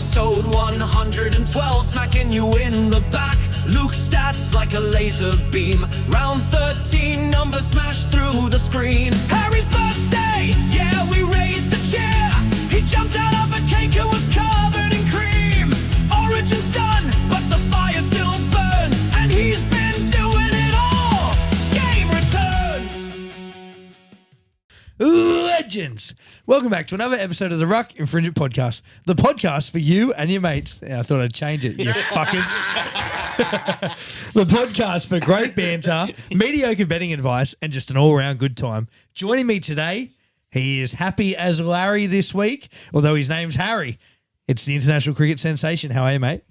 Episode 112, smacking you in the back. Luke's stats like a laser beam. Round 13, numbers smash through the screen. Harry's birthday, yeah, we raised a cheer. He jumped out of a cake and was covered in cream. Origin's done, but the fire still burns, and he's been doing it all. Game returns. Legends! Welcome back to another episode of the Ruck Infringement Podcast, the podcast for you and your mates. Yeah, I thought I'd change it, you fuckers. The podcast for great banter, mediocre betting advice, and just an all-round good time. Joining me today, he is happy as Larry this week, although his name's Harry. It's the international cricket sensation. How are you, mate?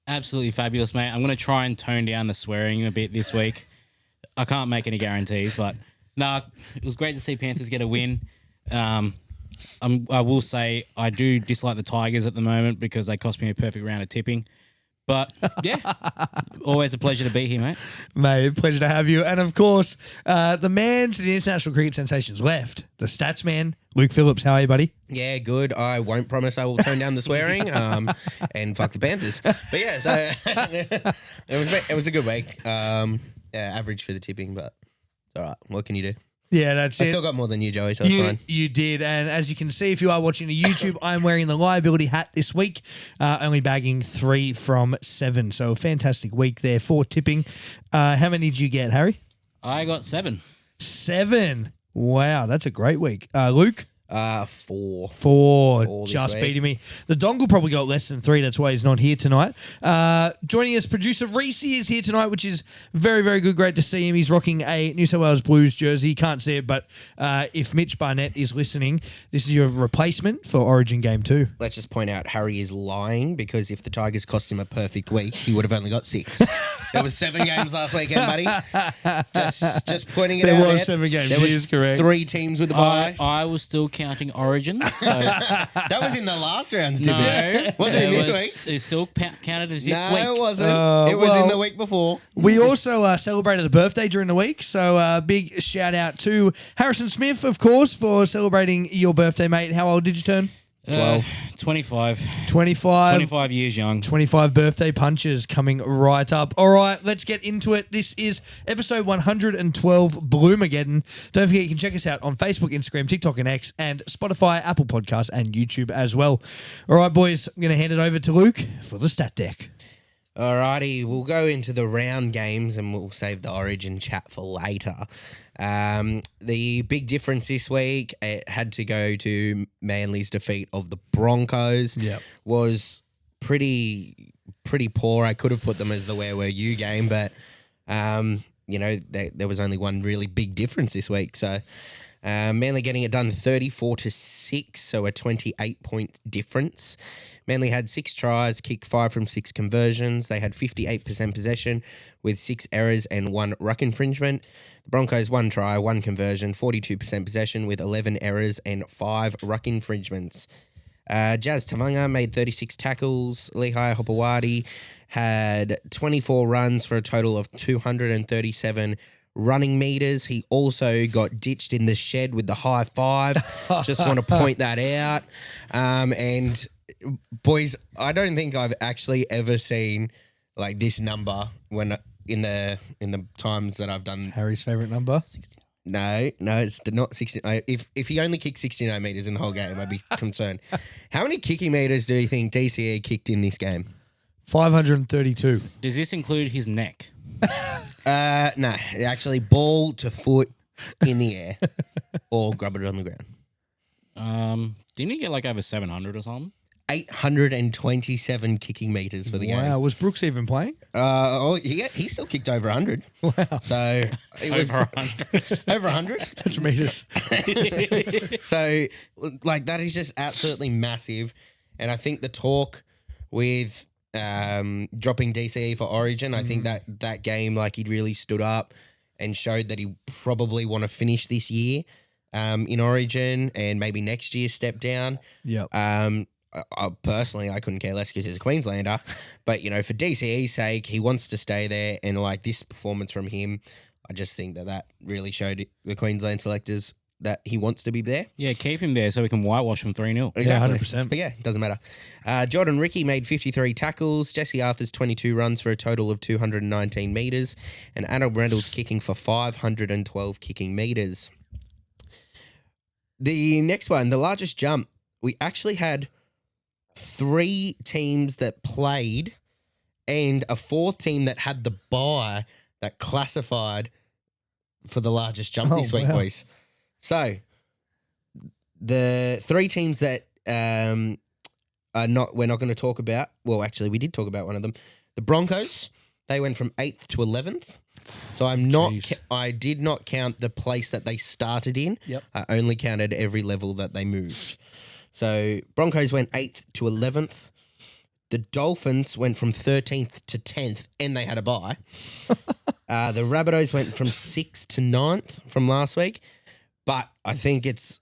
Absolutely fabulous, mate. I'm going to try and tone down the swearing a bit this week. I can't make any guarantees, but no, it was great to see Panthers get a win. I will say I do dislike the Tigers at the moment because they cost me a perfect round of tipping. But, yeah, always a pleasure to be here, mate. Mate, pleasure to have you. And, of course, the man to the international cricket sensations left, the stats man, Luke Phillips. How are you, buddy? Yeah, good. I won't promise I will tone down the swearing and fuck the Panthers. But, yeah, so it was a good week. Average for the tipping, but it's all right. What can you do? Yeah, that's it. I still got more than you, Joey, so it's fine. You did, and as you can see, if you are watching the YouTube, I'm wearing the liability hat this week, only bagging 3 from 7. So a fantastic week there for tipping. How many did you get, Harry? I got 7. 7. Wow, that's a great week. Luke? 4. 4 just beating me. The dongle probably got less than 3. That's why he's not here tonight. Joining us, producer Reese is here tonight, which is very, very good. Great to see him. He's rocking a New South Wales Blues jersey. Can't see it, but if Mitch Barnett is listening, this is your replacement for Origin Game 2. Let's just point out Harry is lying because if the Tigers cost him a perfect week, he would have only got 6. There was 7 games last weekend, buddy. Just pointing it out. There was 7 games. There was is correct. 3 teams with the bye. I was still counting Origins. So That was in the last rounds, too. no, Was it in this week? It's still counted as this No, week. it wasn't. It was in the week before. We also celebrated a birthday during the week, so big shout out to Harrison Smith, of course, for celebrating your birthday, mate. How old did you turn? 12. 25. 25. 25 years young. 25 birthday punches coming right up. All right, let's get into it. This is episode 112, Bluemageddon. Don't forget, you can check us out on Facebook, Instagram, TikTok, and X, and Spotify, Apple Podcasts, and YouTube as well. All right, boys, I'm going to hand it over to Luke for the stat deck. Alrighty, we'll go into the round games and we'll save the Origin chat for later. The big difference this week, it had to go to Manly's defeat of the Broncos. Yep. Was pretty poor. I could have put them as the Where Were You game, but there was only one really big difference this week. So Manly getting it done 34-6, so a 28-point difference. Manly had 6 tries, kicked 5 from 6 conversions. They had 58% possession with 6 errors and 1 ruck infringement. The Broncos 1 try, 1 conversion, 42% possession with 11 errors and 5 ruck infringements. Jazz Tavanga made 36 tackles. Lehigh Hopewadi had 24 runs for a total of 237 running meters. He also got ditched in the shed with the high 5. Just want to point that out. And boys, I don't think I've actually ever seen like this number when in the times that I've done. It's Harry's favourite number? No, it's not 60. If he only kicked 69 meters in the whole game, I'd be concerned. How many kicking meters do you think DCE kicked in this game? 532. Does this include his neck? No, actually ball to foot in the air or grab it on the ground. Didn't he get like over 700 or something? 827 kicking meters for the game. Wow, was Brooks even playing? He still kicked over 100. Wow. So it was Over 100. over 100. That's meters. So like that is just absolutely massive. And I think the talk with dropping DCE for Origin, I think that game, like, he really stood up and showed that he probably want to finish this year in Origin and maybe next year step down. Yep. Personally, I couldn't care less because he's a Queenslander. But, for DCE's sake, he wants to stay there. And, like, this performance from him, I just think that really showed the Queensland selectors that he wants to be there. Yeah, keep him there so we can whitewash him 3-0. Exactly. 100%. But yeah, doesn't matter. Jordan Ricky made 53 tackles. Jesse Arthur's 22 runs for a total of 219 metres. And Adam Reynolds kicking for 512 kicking metres. The next one, the largest jump, we actually had 3 teams that played and a 4th team that had the bye that classified for the largest jump this week, boys. So, the 3 teams that we're not going to talk about. Well, actually, we did talk about one of them. The Broncos. They went from 8th to 11th. So I did not count the place that they started in. Yep. I only counted every level that they moved. So Broncos went 8th to 11th. The Dolphins went from 13th to 10th, and they had a bye. The Rabbitohs went from 6th to 9th from last week. But I think it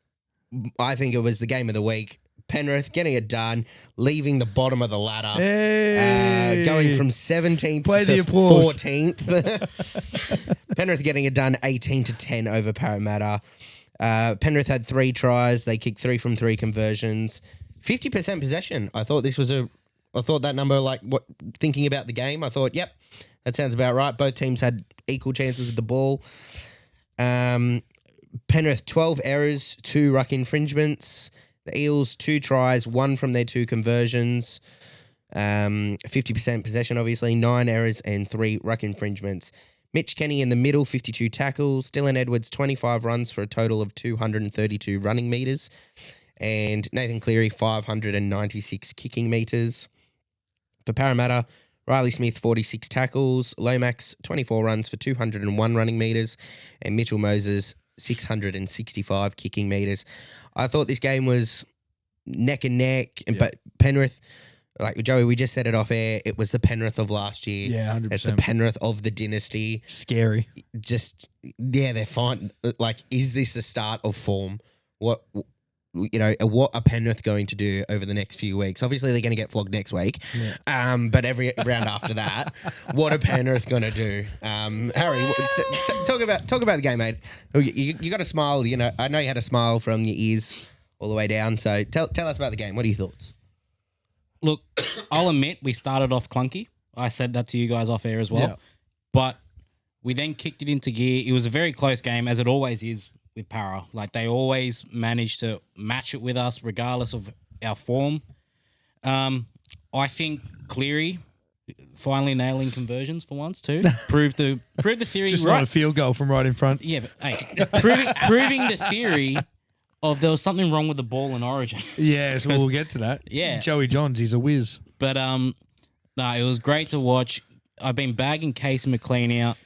was the game of the week. Penrith getting it done, leaving the bottom of the ladder, going from 17th to 14th. Penrith getting it done 18-10 over Parramatta. Penrith had 3 tries. They kicked 3 from 3 conversions. 50% possession. I thought that number, thinking about the game, I thought, yep, that sounds about right. Both teams had equal chances with the ball. Penrith, 12 errors, 2 ruck infringements. The Eels, 2 tries, 1 from their 2 conversions. 50% possession, obviously, 9 errors and 3 ruck infringements. Mitch Kenny in the middle, 52 tackles. Dylan Edwards, 25 runs for a total of 232 running metres. And Nathan Cleary, 596 kicking metres. For Parramatta, Riley Smith, 46 tackles. Lomax, 24 runs for 201 running metres. And Mitchell Moses, 665 kicking metres. I thought this game was neck and neck, but Penrith, like Joey, we just said it off air, it was the Penrith of last year. Yeah, 100%. It's the Penrith of the dynasty. Scary. They're fine. Like, is this the start of form? What are Penrith going to do over the next few weeks? Obviously, they're going to get flogged next week. Yeah. But every round after that, what are Penrith going to do? Harry, talk about the game, mate. You got a smile. I know you had a smile from your ears all the way down. So tell us about the game. What are your thoughts? Look, I'll admit we started off clunky. I said that to you guys off air as well. Yeah. But we then kicked it into gear. It was a very close game, as it always is with Para. Like, they always manage to match it with us regardless of our form. I think Cleary finally nailing conversions for once too. Proved the theory Just right. not a field goal from right in front. Yeah, but hey, proving the theory of there was something wrong with the ball in Origin. Yeah, so we'll get to that. Yeah. Joey Johns, he's a whiz. But no, it was great to watch. I've been bagging Casey McLean out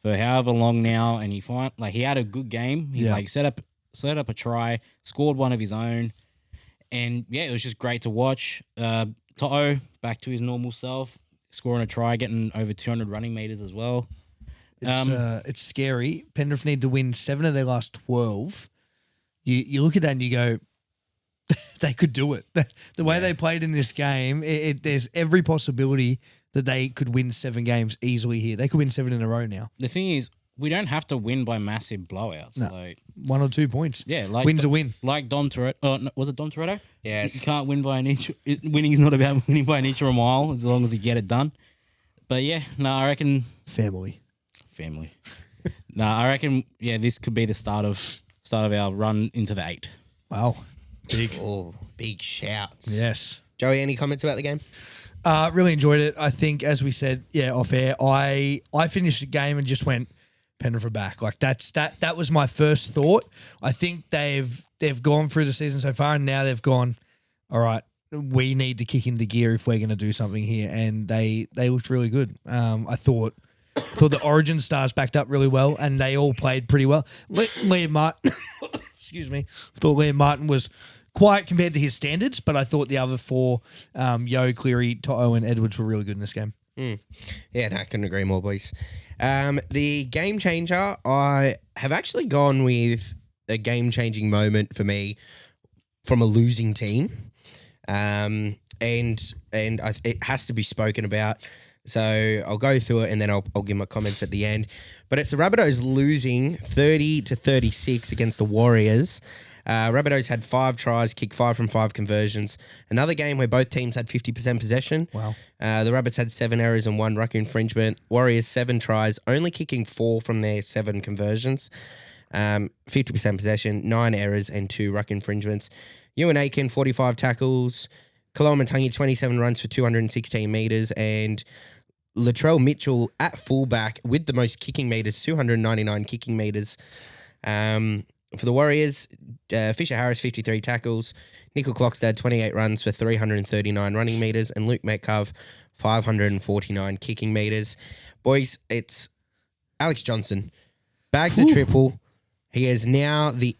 for however long now, and he had a good game. He set up a try, scored one of his own, and yeah, it was just great to watch. Toto back to his normal self, scoring a try, getting over 200 running meters as well. It's scary. Penrith need to win 7 of their last 12. You look at that and you go, they could do it. The way they played in this game, there's every possibility that they could win 7 games easily here. They could win 7 in a row now. The thing is, we don't have to win by massive blowouts. No. Like 1 or 2 points. Yeah, like win's a win. Like Dom Toretto. No, was it Dom Toretto? Yes. You can't win by an inch. Winning is not about winning by an inch or a mile, as long as you get it done. But yeah, no, I reckon Family. No, I reckon this could be the start of our run into the 8. Wow. Big. Oh, big shouts. Yes. Joey, any comments about the game? Really enjoyed it. I think, as we said, off air, I finished the game and just went, Penrith are back. Like, that was my first thought. I think they've gone through the season so far, and now they've gone, all right, we need to kick into gear if we're going to do something here. And they looked really good. I thought the Origin stars backed up really well, and they all played pretty well. Liam Martin, excuse me, I thought Liam Martin was quiet compared to his standards, but I thought the other 4, Yo, Cleary, Toto, and Edwards were really good in this game. Yeah, no, I couldn't agree more, boys. The game changer, I have actually gone with a game-changing moment for me from a losing team. And it has to be spoken about. So I'll go through it and then I'll give my comments at the end. But it's the Rabbitohs losing 30-36 against the Warriors. Rabbitohs had 5 tries, kicked 5 from 5 conversions. Another game where both teams had 50% possession. Wow. The Rabbits had 7 errors and 1 ruck infringement. Warriors 7 tries, only kicking 4 from their 7 conversions. 50% possession, 9 errors and 2 ruck infringements. Ewan Aiken, 45 tackles. Koloamatangi, 27 runs for 216 metres. And Latrell Mitchell at fullback with the most kicking metres, 299 kicking metres. For the Warriors, Fisher Harris, 53 tackles. Nickel Clockstad, 28 runs for 339 running metres. And Luke Metcalf, 549 kicking metres. Boys, it's Alex Johnson. Bags a triple. He is now the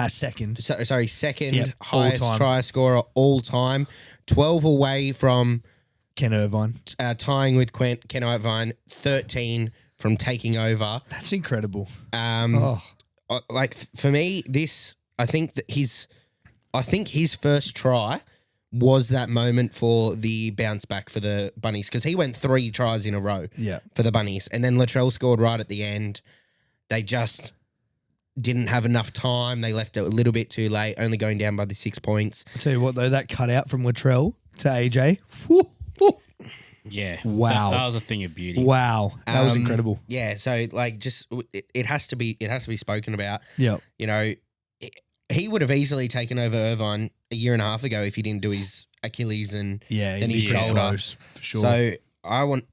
Second. second Yep, highest all-time. try scorer all time. 12 away from Ken Irvine. tying with Ken Irvine. 13 from taking over. That's incredible. Like for me, I think his first try was that moment for the bounce back for the Bunnies because he went 3 tries in a row for the Bunnies. And then Latrell scored right at the end. They just didn't have enough time. They left it a little bit too late, only going down by the 6 points. I'll tell you what, though, that cutout from Latrell to AJ. Woo, woo. Yeah. Wow. That was a thing of beauty. Wow. That was incredible. Yeah, so like just it has to be spoken about. Yeah. You know, he would have easily taken over Irvine a year and a half ago if he didn't do his Achilles and Yeah. then his he'd be shoulder. close, for sure. So I want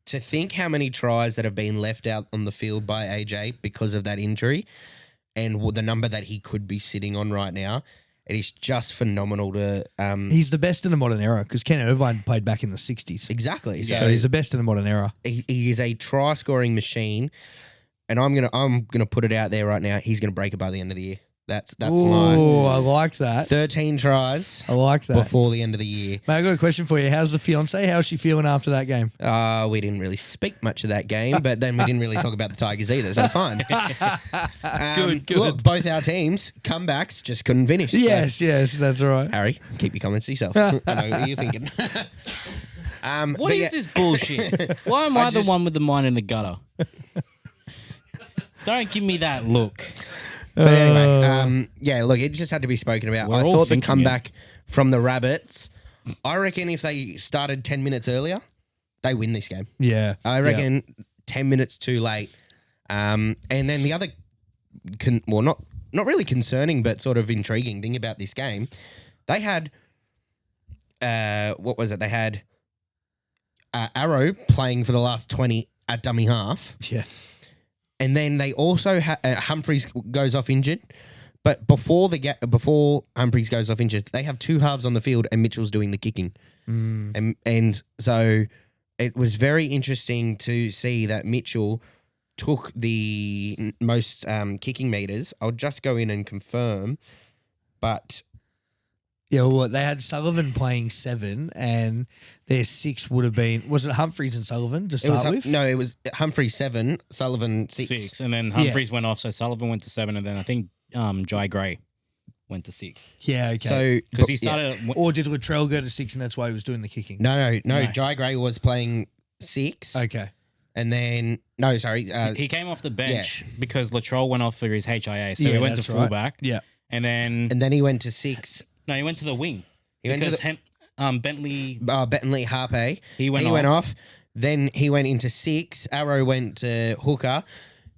to think how many tries that have been left out on the field by AJ because of that injury and the number that he could be sitting on right now. It is just phenomenal to... he's the best in the modern era because Ken Irvine played back in the 60s. exactly. So he's the best in the modern era. He is a try-scoring machine, and I'm gonna put it out there right now. He's gonna break it by the end of the year. That's Oh, I like that. 13 tries I like that. before the end of the year. Mate, I got a question for you. How's the fiance? How's she feeling after that game? We didn't really speak much of that game, but then we didn't really talk about the Tigers either, so it's fine. Good. Look, both our teams, comebacks, just couldn't finish. So, Yes, that's all right. Harry, keep your comments to yourself. I know what you're thinking. What is this bullshit? Why am I the one with the mind in the gutter? Don't give me that look. But anyway, look, it just had to be spoken about. We're I all thought the thinking comeback from the Rabbits, I reckon if they started 10 minutes earlier, they win this game. Yeah. I reckon 10 minutes too late. And then the other, not really concerning, but sort of intriguing thing about this game, they had, what was it? They had Arrow playing for the last 20 at dummy half. Yeah. And then they also Humphreys goes off injured, but before Humphreys goes off injured, they have 2 halves on the field and Mitchell's doing the kicking, and so it was very interesting to see that Mitchell took the most kicking meters. I'll just go in and confirm, but Yeah, well, they had Sullivan playing 7 and their 6 would have been... Was it Humphreys and Sullivan to start with? No, it was Humphreys 7, Sullivan 6. 6. And then Humphreys went off, so Sullivan went to 7, and then I think Jai Gray went to 6. Yeah, okay. So Because he started... Or did Latrell go to 6 and that's why he was doing the kicking? No. Jai Gray was playing 6. Okay. And then he came off the bench because Latrell went off for his HIA, so Yeah, he went to that's right. fullback. Yeah. And then he went to 6. no, he went to the wing. He went to because Bentley. Bentley Harpe. He went off. Then he went into 6. Arrow went to hooker.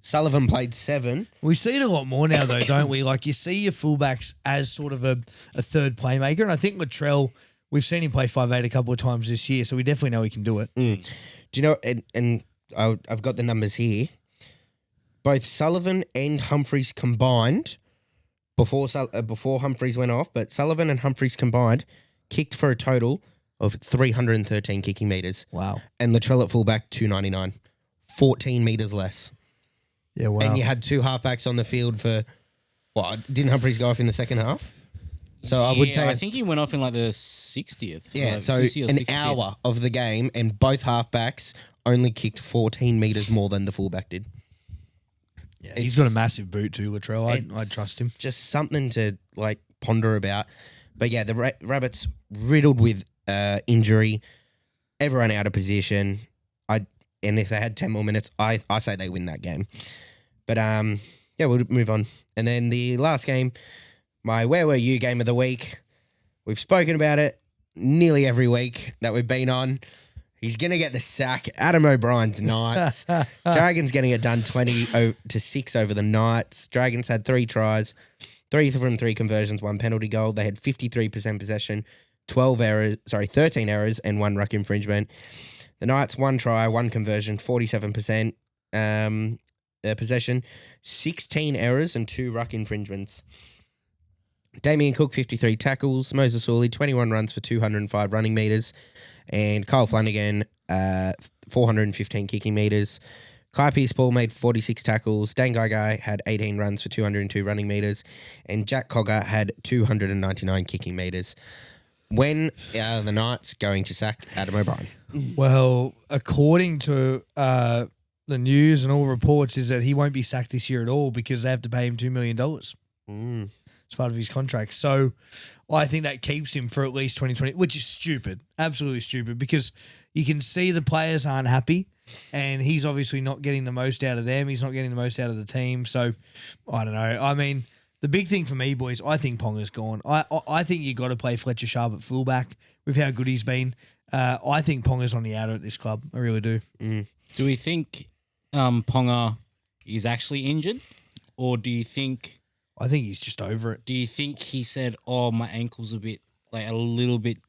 Sullivan played 7. We see it a lot more now, though, don't we? Like, you see your fullbacks as sort of a third playmaker, and I think Latrell, we've seen him play 5'8" a couple of times this year, so we definitely know he can do it. Do you know? And I've got the numbers here. Both Sullivan and Humphreys combined before Humphreys went off, but Sullivan and Humphreys combined kicked for a total of 313 kicking meters. Wow. And Latrell at fullback 299, 14 meters less. Yeah, wow. And you had 2 halfbacks on the field for didn't Humphreys go off in the second half? So I would say I think he went off in like the 60th. yeah. like So 60th or an 65th. hour of the game, and both halfbacks only kicked 14 meters more than the fullback did. Yeah, he's got a massive boot too, Latrell. I'd It's trust him. Just something to ponder about. But yeah, the Rabbits riddled with injury. everyone out of position. And if they had 10 more minutes, I say they win that game. But we'll move on. And then the last game, my Where Were You game of the week. We've spoken about it nearly every week that we've been on. He's going to get the sack. Adam O'Brien's Knights. Dragons getting it done 20-6 over the Knights. Dragons had 3 tries, 3 from 3 conversions, 1 penalty goal. They had 53% possession, 13 errors, and 1 ruck infringement. The Knights, 1 try, 1 conversion, 47% possession, 16 errors, and 2 ruck infringements. Damien Cook, 53 tackles. Moses Hawley, 21 runs for 205 running metres. And Kyle Flanagan, 415 kicking metres. Kai Pearce-Paul made 46 tackles. Dan Guy had 18 runs for 202 running metres. And Jack Cogger had 299 kicking metres. When are the Knights going to sack Adam O'Brien? Well, according to the news and all reports, is that he won't be sacked this year at all because they have to pay him $2 million as part of his contract. So I think that keeps him for at least 2020, which is stupid, absolutely stupid, because you can see the players aren't happy and he's obviously not getting the most out of them. He's not getting the most out of the team. So I don't know. I mean, the big thing for me, boys, I think Ponga's gone. I think you got to play Fletcher Sharp at fullback with how good he's been. I think Ponga's on the outer at this club. I really do. Do we think Ponga is actually injured, or do you think? I think he's just over it. Do you think he said, "Oh, my ankle's a little bit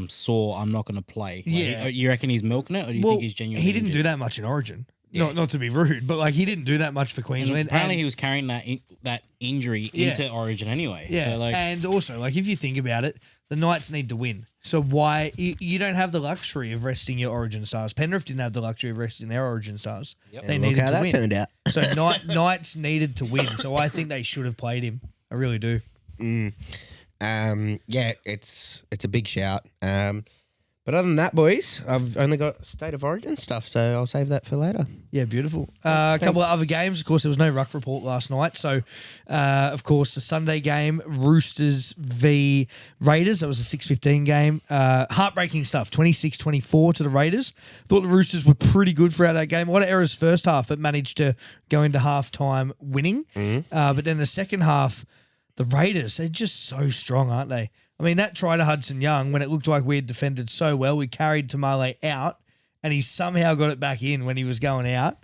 sore. I'm not going to play"? Yeah. You reckon he's milking it, or do you think he's genuinely? He didn't injured? do that much in Origin. Yeah. Not to be rude, but like he didn't do that much for Queensland. Apparently, he was carrying that injury into Origin anyway. Yeah, So and also, like, if you think about it, the Knights need to win. So why you don't have the luxury of resting your Origin stars? Penrith didn't have the luxury of resting their Origin stars. Yep. They Look needed how to that win. turned out. So Knights needed to win. So I think they should have played him. I really do. It's a big shout. But other than that, boys, I've only got State of Origin stuff, so I'll save that for later. Yeah, beautiful. A couple of other games. Of course, there was no ruck report last night. So, of course, the Sunday game, Roosters v Raiders. That was a 6:15 game. Heartbreaking stuff, 26-24 to the Raiders. Thought the Roosters were pretty good throughout that game. A lot of errors first half, but managed to go into halftime winning. But then the second half, the Raiders, they're just so strong, aren't they? I mean, that try to Hudson Young, when it looked like we had defended so well, we carried Tamale out, and he somehow got it back in when he was going out.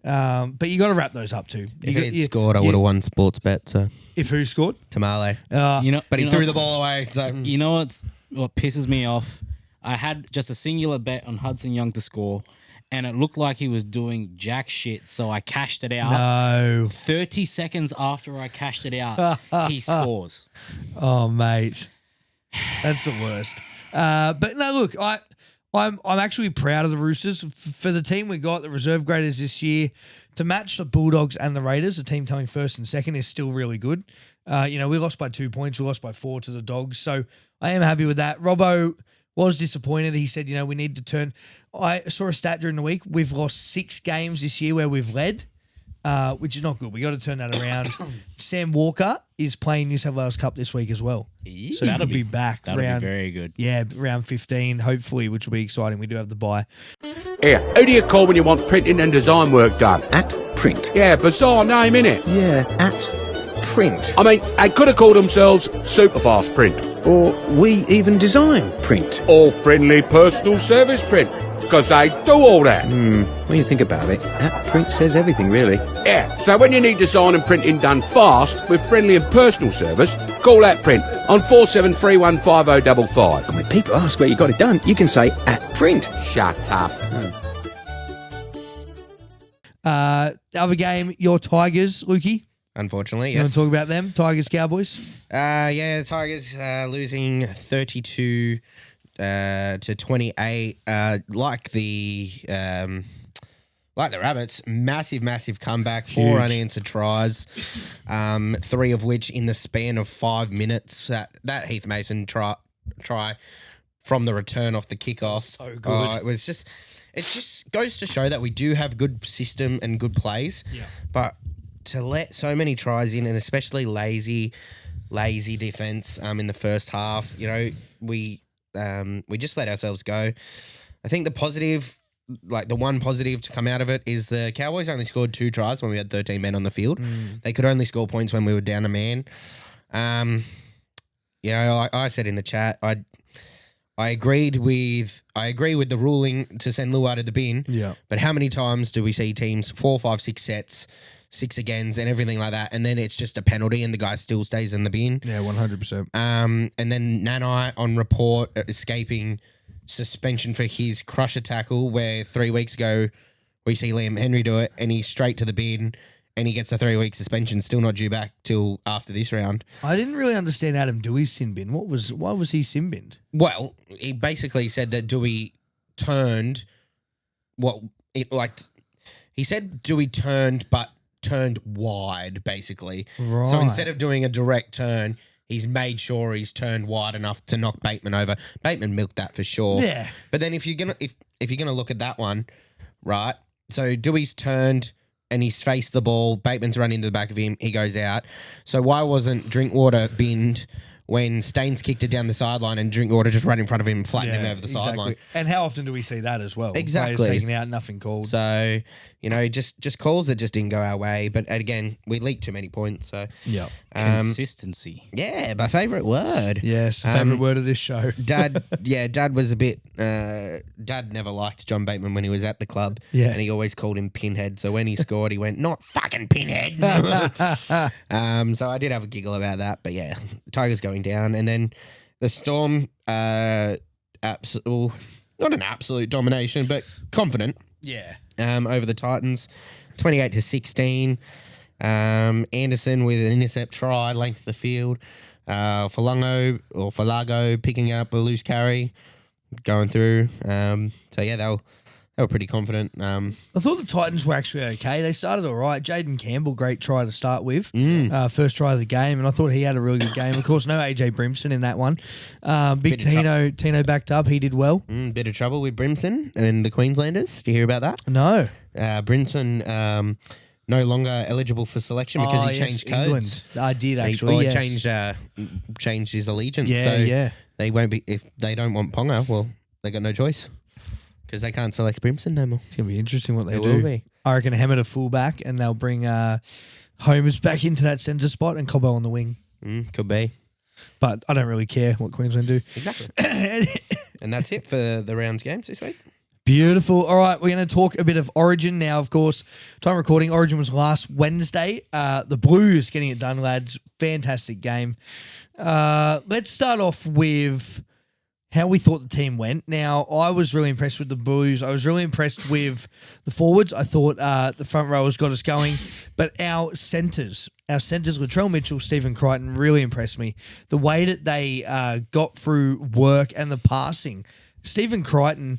But you got to wrap those up too. If he had scored, I would have won sports bet. So If who scored? Tamale, but he threw the ball away. So. You know what pisses me off? I had just a singular bet on Hudson Young to score, and it looked like he was doing jack shit, so I cashed it out. No. 30 seconds after I cashed it out, he scores. Oh, mate. That's the worst. But no, look, I'm actually proud of the Roosters. For the team we got, the reserve graders this year, to match the Bulldogs and the Raiders, the team coming first and second is still really good. We lost by 2 points. We lost by 4 to the Dogs. So I am happy with that. Robbo was disappointed. He said, we need to turn. I saw a stat during the week. We've lost 6 games this year where we've led, which is not good. We got to turn that around. Sam Walker is playing New South Wales Cup this week as well. So that'll be back. That'll be very good. Yeah, round 15, hopefully, which will be exciting. We do have the bye. Here, who do you call when you want printing and design work done? At Print. Yeah, bizarre name, innit? Yeah, at Print. I mean, they could have called themselves Superfast Print. Or We Even Design Print. Or Friendly Personal Service Print. Because they do all that. When you think about it, at Print says everything, really. Yeah, so when you need design and printing done fast with friendly and personal service, call that Print on 47315055. And when people ask where you got it done, you can say at Print. Shut up. The other game, your Tigers, Lukey. Unfortunately, You want yes. to talk about them? Tigers, Cowboys? The Tigers losing 32 to 28. Like the Rabbits, massive comeback. 4 unanswered tries, 3 of which in the span of 5 minutes. That Heath Mason try from the return off the kickoff. So good. It just goes to show that we do have good system and good plays. Yeah. But to let so many tries in, and especially lazy defense in the first half, we just let ourselves go. I think the positive, like the one positive to come out of it is the Cowboys only scored 2 tries when we had 13 men on the field. They could only score points when we were down a man. Like I said in the chat, I agree with the ruling to send Luai to the bin. Yeah. But how many times do we see teams 4, 5, 6 sets, 6 agains, and everything like that, and then it's just a penalty and the guy still stays in the bin? Yeah, 100%. And then Nanai on report escaping suspension for his crusher tackle, where 3 weeks ago we see Liam Henry do it, and he's straight to the bin. And he gets a 3-week suspension, still not due back till after this round. I didn't really understand Adam Dewey's sin bin. Why was he sin binned? Well, he basically said that Dewey turned he said Dewey turned wide, basically. Right. So instead of doing a direct turn, he's made sure he's turned wide enough to knock Bateman over. Bateman milked that for sure. Yeah. But then if you're gonna look at that one, right? So Dewey's turned and he's faced the ball. Bateman's run into the back of him. He goes out. So why wasn't Drinkwater binned when Staines kicked it down the sideline and Drinkwater just ran in front of him and flattened him over the sideline? And how often do we see that as well? Exactly. Players taken out, nothing called. So, just calls that just didn't go our way. But again, we leaked too many points. So, Yeah. Consistency. yeah, my favourite word. Yes, favourite word of this show. Dad was a bit. Dad never liked John Bateman when he was at the club. Yeah. And he always called him Pinhead. So when he scored, he went, "Not fucking Pinhead." So I did have a giggle about that. But yeah, Tigers going down, and then the Storm. Not an absolute domination, but confident. Yeah. Over the Titans, 28-16. Anderson with an intercept try, length of the field. Falago picking up a loose carry, going through. So yeah, they were pretty confident. I thought the Titans were actually okay. They started all right. Jaden Campbell, great try to start with. First try of the game, and I thought he had a really good game. Of course, no AJ Brimson in that one. Big Tino backed up. He did well. Bit of trouble with Brimson and the Queenslanders. Did you hear about that? No. Brimson no longer eligible for selection because he changed codes. England. I did actually. He changed his allegiance. Yeah, so yeah. They won't be, if they don't want Ponga, well, they got no choice because they can't select Brimson no more. It's going to be interesting what they It do. will be. I reckon Hammer to fullback, and they'll bring Holmes back into that centre spot and Cobbo on the wing. Could be. But I don't really care what Queensland do. Exactly. And that's it for the rounds games this week. Beautiful. All right, we're going to talk a bit of Origin now, of course. Time recording, Origin was last Wednesday. The Blues getting it done, lads. Fantastic game. Let's start off with how we thought the team went. Now, I was really impressed with the Blues. I was really impressed with the forwards. I thought the front rowers got us going. But our centres, Latrell Mitchell, Stephen Crichton, really impressed me. The way that they got through work and the passing. Stephen Crichton,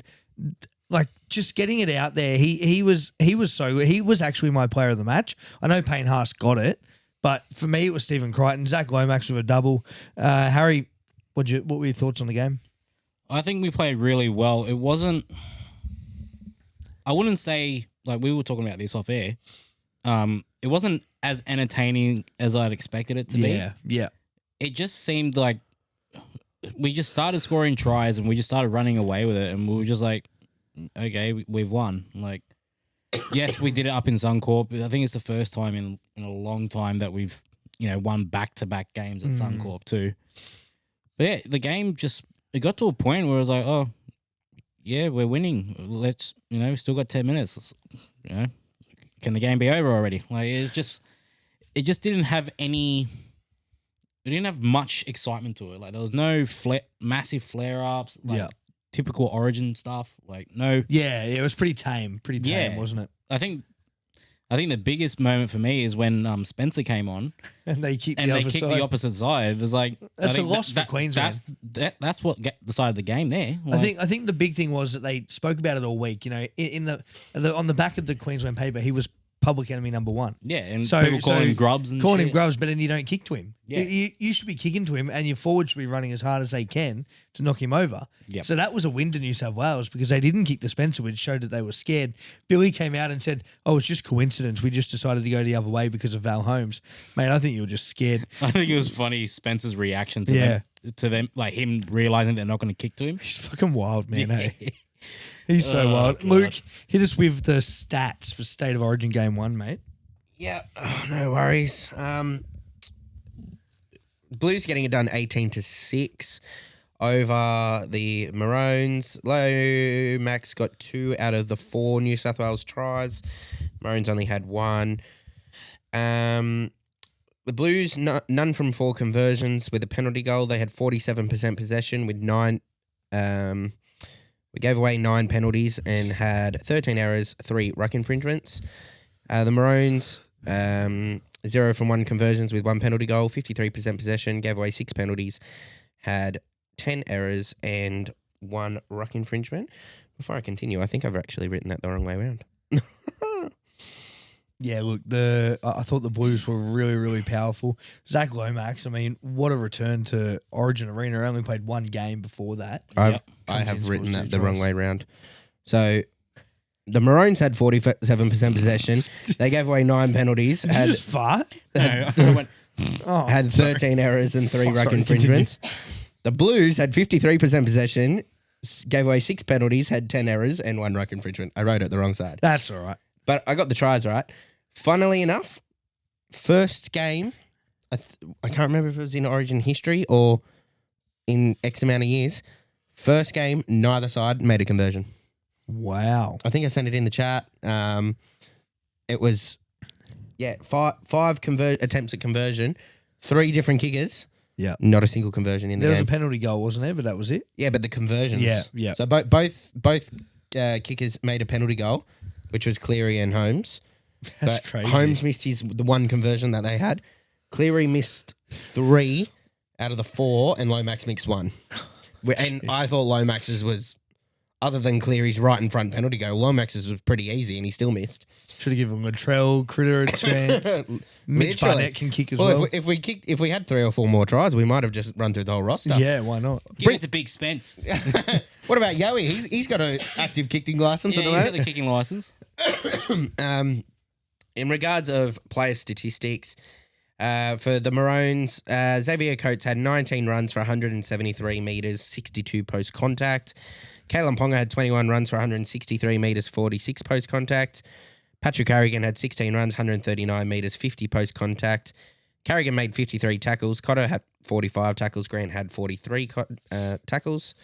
like just getting it out there, he was so good. He was actually my player of the match. I know Payne Haas got it, but for me it was Stephen Crichton. Zach Lomax with a double. Harry, what were your thoughts on the game? I think we played really well. It wasn't. I wouldn't say, like we were talking about this off air. It wasn't as entertaining as I'd expected it to be. Yeah. It just seemed like we just started scoring tries and we just started running away with it, and we were just like, okay, we've won. Like, yes, we did it up in Suncorp. I think it's the first time in a long time that we've, won back-to-back games at Suncorp too. But yeah, the game it got to a point where I was like, oh, yeah, we're winning. Let's, we still got 10 minutes. Can the game be over already? Like, it just didn't have any. It didn't have much excitement to it. Like, there was no massive flare-ups. Like, typical Origin stuff. Like, no. Yeah, it was pretty tame. Wasn't it? I think the biggest moment for me is when Spencer came on and they kicked the opposite side. It was like, that's a loss for Queensland. That's what decided the game there. Like, I think the big thing was that they spoke about it all week. On the back of the Queensland paper, he was public enemy number one. Yeah, and people call him grubs and calling shit. him grubs, but then you don't kick to him. Yeah. You should be kicking to him, and your forwards should be running as hard as they can to knock him over. Yep. So that was a win to New South Wales because they didn't kick to Spencer, which showed that they were scared. Billy came out and said, "Oh, it's just coincidence. We just decided to go the other way because of Val Holmes." Mate, I think you were just scared. I think it was funny Spencer's reaction to them, like him realizing they're not going to kick to him. He's fucking wild, man. Hey. He's so Oh, wild. God. Luke, hit us with the stats for State of Origin Game 1, mate. Yeah, no worries. Blues getting it done 18-6 over the Maroons. Lomax got 2 out of the 4 New South Wales tries. Maroons only had 1. The Blues, none from 4 conversions with a penalty goal. They had 47% possession with 9. We gave away 9 penalties and had 13 errors, 3 ruck infringements. The Maroons, 0 from 1 conversions with 1 penalty goal, 53% possession, gave away 6 penalties, had 10 errors and 1 ruck infringement. Before I continue, I think I've actually written that the wrong way around. Yeah, look, I thought the Blues were really, really powerful. Zach Lomax, I mean, what a return to Origin Arena. Only played 1 game before that. I Comes in, have written scores that 2 the wrong tries. way around. So the Maroons had 47% possession. They gave away 9 penalties. Did you just fart? No, I went, Oh, Had 13 errors and 3 Fuck, ruck sorry, infringements. The Blues had 53% possession, gave away 6 penalties, had 10 errors and 1 ruck infringement. I wrote it the wrong side. that's all right. But I got the tries right. Funnily enough, first game, I can't remember if it was in Origin history or in X amount of years. First game, neither side made a conversion. Wow. I think I sent it in the chat. It was, 5 attempts at conversion, 3 different kickers. Yeah. Not a single conversion in the There was game. a penalty goal, wasn't there? But that was it. Yeah, but the conversions. Yeah. So both kickers made a penalty goal, which was Cleary and Holmes. That's But crazy. Holmes missed the 1 conversion that they had. Cleary missed 3 out of the 4, and Lomax missed 1. And I thought Lomax's was, other than Cleary's right in front penalty goal, Lomax's was pretty easy, and he still missed. Should have given Latrell, Critter a chance. Mitch Literally. Barnett can kick as Well, well. if we had 3 or 4 more tries, we might have just run through the whole roster. Yeah, why not? give it to Big Spence. What about Yowie? He's got an active kicking license Yeah, at the he's got moment. the kicking license. In regards of player statistics, for the Maroons, Xavier Coates had 19 runs for 173 metres, 62 post-contact. Kalen Ponga had 21 runs for 163 metres, 46 post-contact. Patrick Carrigan had 16 runs, 139 metres, 50 post-contact. Carrigan made 53 tackles. Cotto had 45 tackles. Grant had 43 tackles.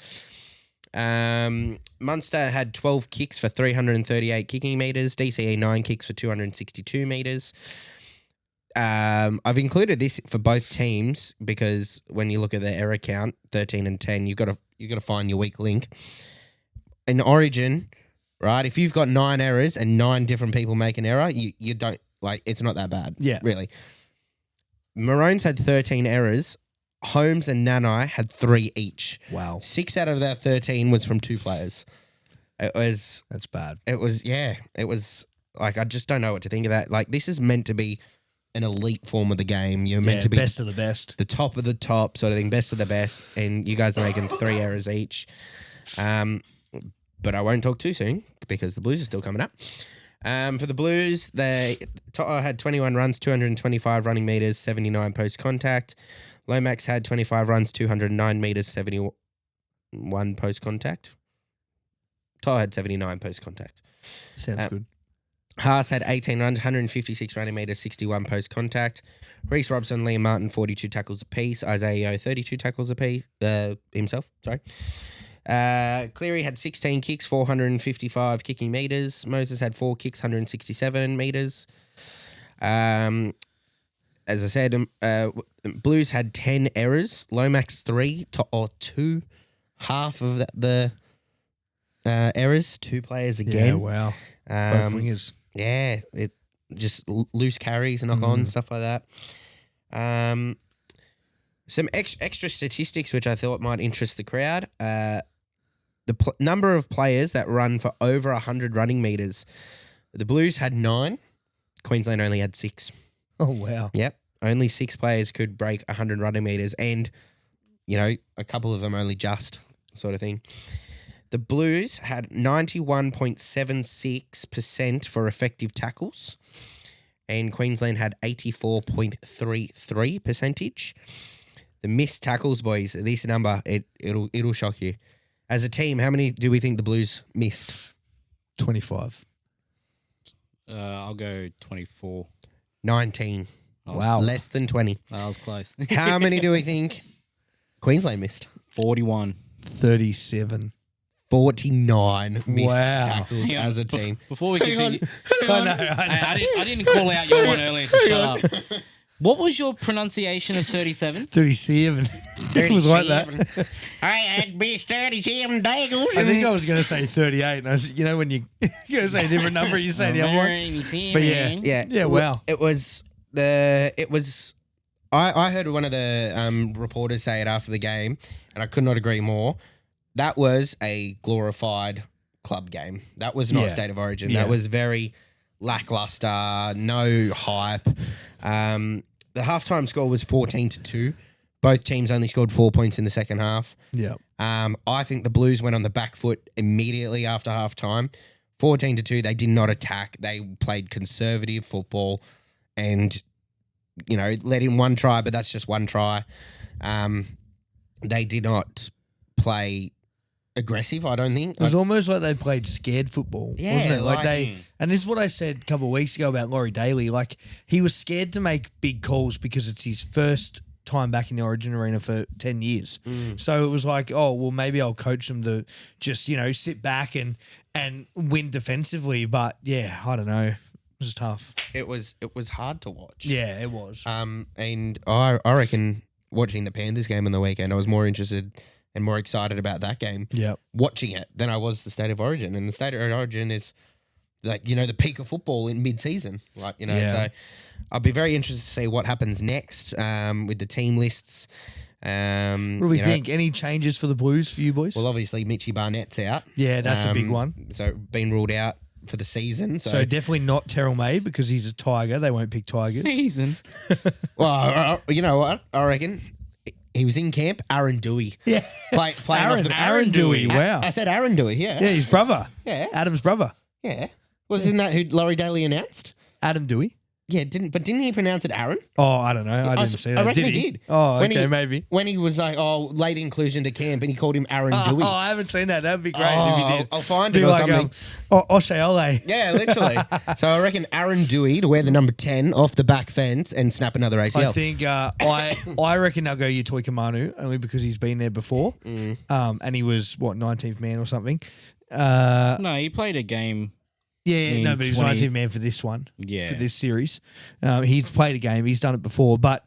Munster had 12 kicks for 338 kicking metres. DCE 9 kicks for 262 metres. I've included this for both teams because when you look at their error count, 13 and 10, you've got to find your weak link. In Origin, right? If you've got 9 errors and 9 different people make an error, you don't it's not that bad. Yeah. Really. Maroons had 13 errors. Holmes and Nanai had 3 each. Wow. 6 out of that 13 was from 2 players. That's bad. It was like, I just don't know what to think of that. Like, this is meant to be an elite form of the game. You're meant to be best of the best. the top of the top sort of thing, best of the best, and you guys are making 3 errors each. But I won't talk too soon because the Blues are still coming up. For the Blues, Toto had 21 runs, 225 running metres, 79 post-contact. Lomax had 25 runs, 209 metres, 71 post-contact. Toto had 79 post-contact. Sounds good. Haas had 18 runs, 156 running metres, 61 post-contact. Reece Robson, Liam Martin, 42 tackles apiece. Isaiah Yeo, 32 tackles apiece. Himself, sorry. Cleary had 16 kicks, 455 kicking metres. Moses had 4 kicks, 167 metres. As I said, Blues had 10 errors. Lomax 3 or 2. Half of the errors, 2 players again. Yeah, wow. Both wingers. Yeah, it just loose carries, knock-ons, stuff like that. Some extra statistics which I thought might interest the crowd. The number of players that run for over 100 running metres. The Blues had 9. Queensland only had 6. Oh, wow. Yep. Only 6 players could break 100 running metres and, a couple of them only just sort of thing. The Blues had 91.76% for effective tackles, and Queensland had 84.33%. The missed tackles, boys, this number, it'll shock you. As a team, how many do we think the Blues missed? 25. I'll go 24. 19. Wow. Less than 20. That was close. How many do we think Queensland missed? 41. 37. 49 missed Wow. tackles Hang on, as a team. Before we continue, I know. I didn't call out your one earlier, so shut up. What was your pronunciation of 37? 37. It was like that. I had missed 37 tackles. I think I was going to say 38. And I was, when you're going to say a different number, you say the other one. But yeah. Yeah, wow. It was. I heard one of the reporters say it after the game, and I could not agree more. That was a glorified club game. That was not a State of Origin. Yeah. That was very lackluster, no hype. The halftime score was 14-2. Both teams only scored 4 points in the second half. Yeah. I think the Blues went on the back foot immediately after halftime. 14-2, they did not attack. They played conservative football and, let in one try, but that's just one try. They did not play aggressive, I don't think. It was almost like they played scared football, Yeah, wasn't it? like- And this is what I said a couple of weeks ago about Laurie Daly. Like, he was scared to make big calls because it's his first time back in the Origin arena for 10 years. So it was like, oh, well, maybe I'll coach them to just, sit back and win defensively. But yeah, I don't know. It was tough. It was hard to watch. Yeah, it was. And I reckon watching the Panthers game on the weekend, I was more interested and more excited about that game watching it than I was the State of Origin. And the State of Origin is like, the peak of football in mid-season. Like, so I'll be very interested to see what happens next with the team lists. What do we think? Any changes for the Blues for you boys? Well, obviously, Mitchie Barnett's out. Yeah, that's a big one. So been ruled out for the season. So definitely not Terrell May because he's a Tiger. They won't pick Tigers. Season. Well, you know what? I reckon he was in camp. Aaron Dewey. Yeah. Playing off the Aaron Dewey. Wow. I said Aaron Dewey, yeah. Yeah, his brother. Yeah. Adam's brother. Yeah. Wasn't that who Laurie Daly announced? Adam Dewey. Yeah, didn't he pronounce it Aaron? Oh, I don't know. I didn't see that. I reckon did he did. Oh, When okay, maybe. When he was like, late inclusion to camp, and he called him Aaron Dewey. Oh, I haven't seen that. That'd be great if you did. I'll find Be it or like, something. Oshaole. Yeah, literally. So I reckon Aaron Dewey to wear the number 10 off the back fence and snap another ACL. I think I reckon they'll go Utoi Kamanu only because he's been there before. And he was 19th man or something. No, he played a game. Yeah, no, but he was 19th man for this one. Yeah. For this series. He's played a game. He's done it before. But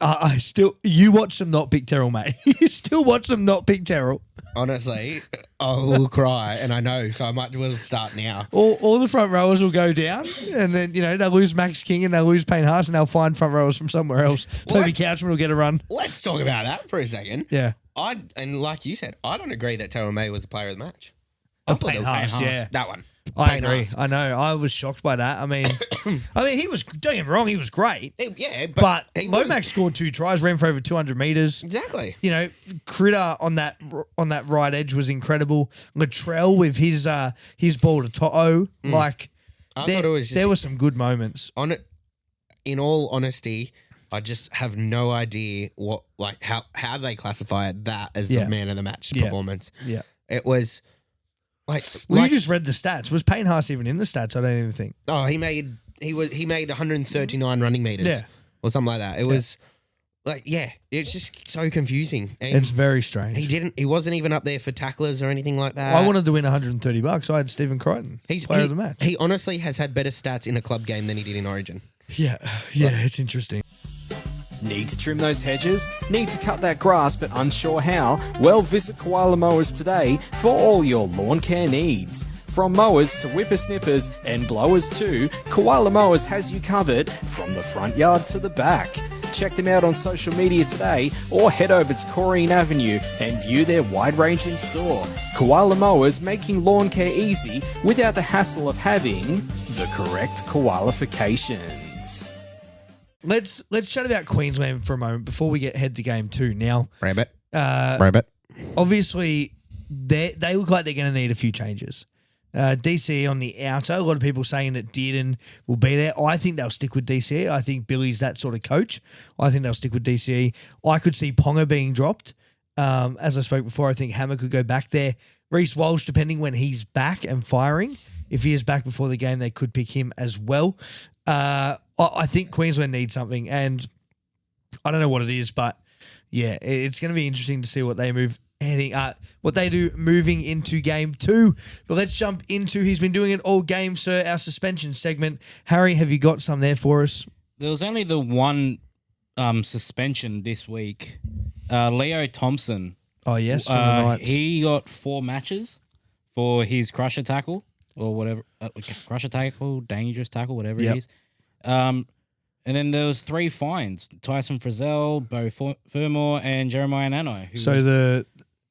I still, you watch them not pick Terrell, mate. You still watch them not pick Terrell. Honestly, I will cry, and I know, so I might as well start now. All the front rowers will go down, and then, they'll lose Max King and they'll lose Payne Haas, and they'll find front rowers from somewhere else. Toby Couchman will get a run. Let's talk about that for a second. Yeah. And like you said, I don't agree that Terrell May was the player of the match. I thought Payne that was Haas, yeah. That one. I Payne agree. Haas. I know. I was shocked by that. I mean, he was, don't get me wrong, he was great. Yeah, But he was. Lomax scored 2 tries, ran for over 200 metres. Exactly. Critter on that right edge was incredible. Latrell with his ball to To'o. Like, I thought it was just, there were some good moments. in all honesty, I just have no idea how they classify that as the man of the match performance. Yeah. It was You just read the stats. Was Payne Haas even in the stats? I don't even think. Oh, he made 139 running meters. Yeah. Or something like that. It was it's just so confusing. And It's very strange. he wasn't even up there for tacklers or anything like that. I wanted to win $130. I had Stephen Crichton, player of the match. He honestly has had better stats in a club game than he did in Origin. Yeah, it's interesting. Need to trim those hedges? Need to cut that grass but unsure how? Well, visit Koala Mowers today for all your lawn care needs. From mowers to whippersnippers and blowers too, Koala Mowers has you covered from the front yard to the back. Check them out on social media today or head over to Corrine Avenue and view their wide range in store. Koala Mowers, making lawn care easy without the hassle of having the correct qualifications. Let's chat about Queensland for a moment before we head to game 2. Now, Rabbit. obviously, they look like they're going to need a few changes. DCE on the outer, a lot of people saying that Dearden will be there. I think they'll stick with DCE. I think Billy's that sort of coach. I think they'll stick with DCE. I could see Ponga being dropped As I spoke before, I think Hammer could go back there. Reece Walsh, depending when he's back and firing, if he is back before the game, they could pick him as well. I think Queensland needs something, and I don't know what it is, but yeah, it's going to be interesting to see what they what they do moving into game 2. But let's jump into, he's been doing it all game, sir, our suspension segment. Harry, have you got some there for us? There was only the one suspension this week. Leo Thompson. Oh, yes, from the Knights. He got 4 matches for his crusher tackle or whatever. Crusher tackle, dangerous tackle, whatever it is. And then there was 3 fines: Tyson Frizzell, Bo Fermor, and Jeremiah Nano. So the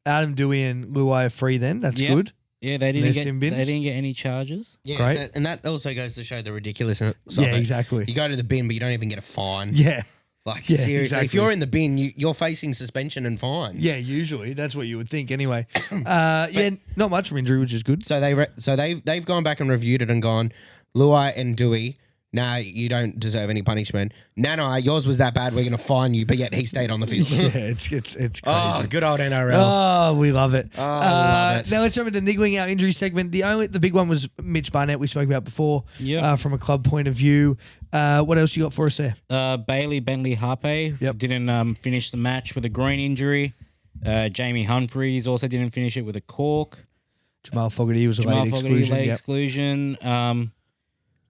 Adam Dewey and Luai are free then? That's good. Yeah, they There's didn't sin get bins? any charges. Yeah, Great. and that also goes to show the ridiculousness of Yeah, it. exactly. You go to the bin, but you don't even get a fine. Yeah. Like, Yeah, seriously, exactly. if you're in the bin, you're facing suspension and fines. Yeah, usually. That's what you would think anyway. Not much from injury, which is good. So they've gone back and reviewed it and gone, Luai and Dewey, nah, you don't deserve any punishment. Nano, yours was that bad, we're going to fine you, but yet he stayed on the field. Yeah, it's crazy. Oh, good old NRL. Oh, we love it. Oh, love it. Now let's jump into niggling our injury segment. The big one was Mitch Barnett, we spoke about before. Yep. From a club point of view. What else you got for us there? Bailey Bentley Harpe didn't finish the match with a groin injury. Jamie Humphries also didn't finish it with a cork. Jamal Fogarty was a late exclusion. Late exclusion.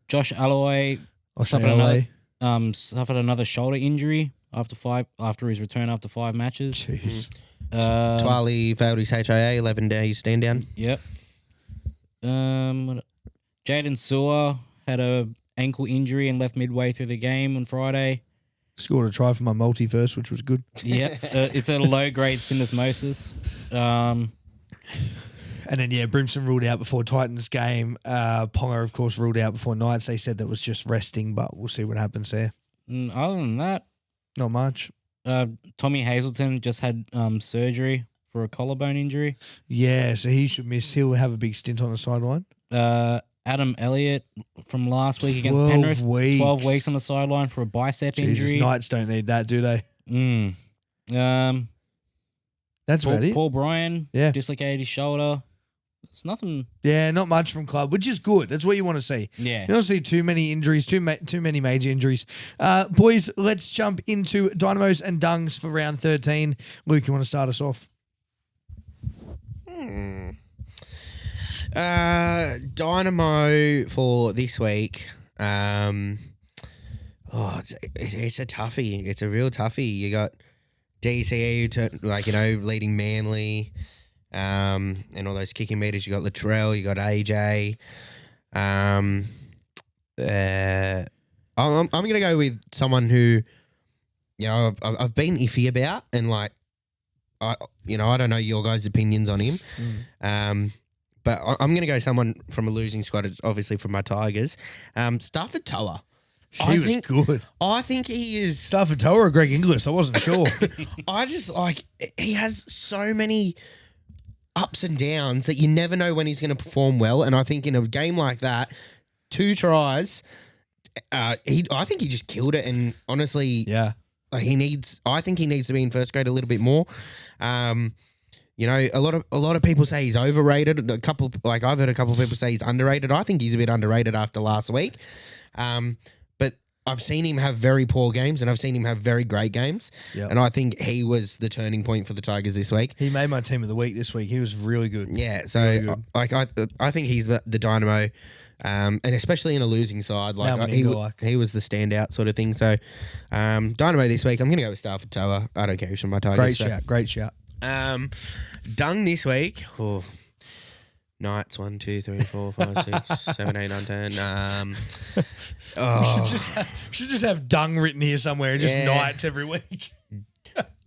Josh Alloway Australia. suffered another shoulder injury after his return after 5 matches. Jeez. Twali failed his HIA, 11 days stand down. Yep. Jaden Sewer had a ankle injury and left midway through the game on Friday. Scored a try for my multiverse, which was good. Yep. It's a low-grade syndesmosis. And then, Brimson ruled out before Titans game. Ponga, of course, ruled out before Knights. They said that was just resting, but we'll see what happens there. Other than that, Not much. Tommy Hazelton just had surgery for a collarbone injury. Yeah, so he should miss. He'll have a big stint on the sideline. Adam Elliott from last week against 12 Penrith, weeks. 12 weeks on the sideline for a bicep Jesus, injury. Knights don't need that, do they? That's about it. Paul Bryan, Yeah. dislocated his shoulder. It's nothing. Yeah, not much from club, which is good. That's what you want to see. Yeah. You don't see too many injuries, too many major injuries. Boys, let's jump into Dynamos and Dungs for round 13. Luke, you want to start us off? Dynamo for this week. It's a toughie. It's a real toughie. You got DCE, leading Manly, and all those kicking meters. You got Latrell. You got AJ. I'm gonna go with someone who, I've been iffy about, and I don't know your guys' opinions on him. But I'm going to go someone from a losing squad. It's obviously from my Tigers. Stafford Toa. He was good. I think he is. Stafford Toa or Greg Inglis? I wasn't sure. I just he has so many ups and downs that you never know when he's going to perform well. And I think in a game like that, 2 tries, I think he just killed it. And honestly, Yeah. I think he needs to be in first grade a little bit more. A lot of people say he's overrated. I've heard a couple of people say he's underrated. I think he's a bit underrated after last week. But I've seen him have very poor games and I've seen him have very great games. Yep. And I think he was the turning point for the Tigers this week. He made my team of the week this week. He was really good. Yeah, so Really good. I think he's the dynamo, and especially in a losing side, he was the standout sort of thing. So, dynamo this week, I'm going to go with Stafford Toa. I don't care who's from my Tigers. Great shout. Dung this week. Oh, Knights 1, 2, 3, 4, 5, 6, 7, 8, 9, 10. Should just have Dung written here somewhere and just Yeah. Knights every week.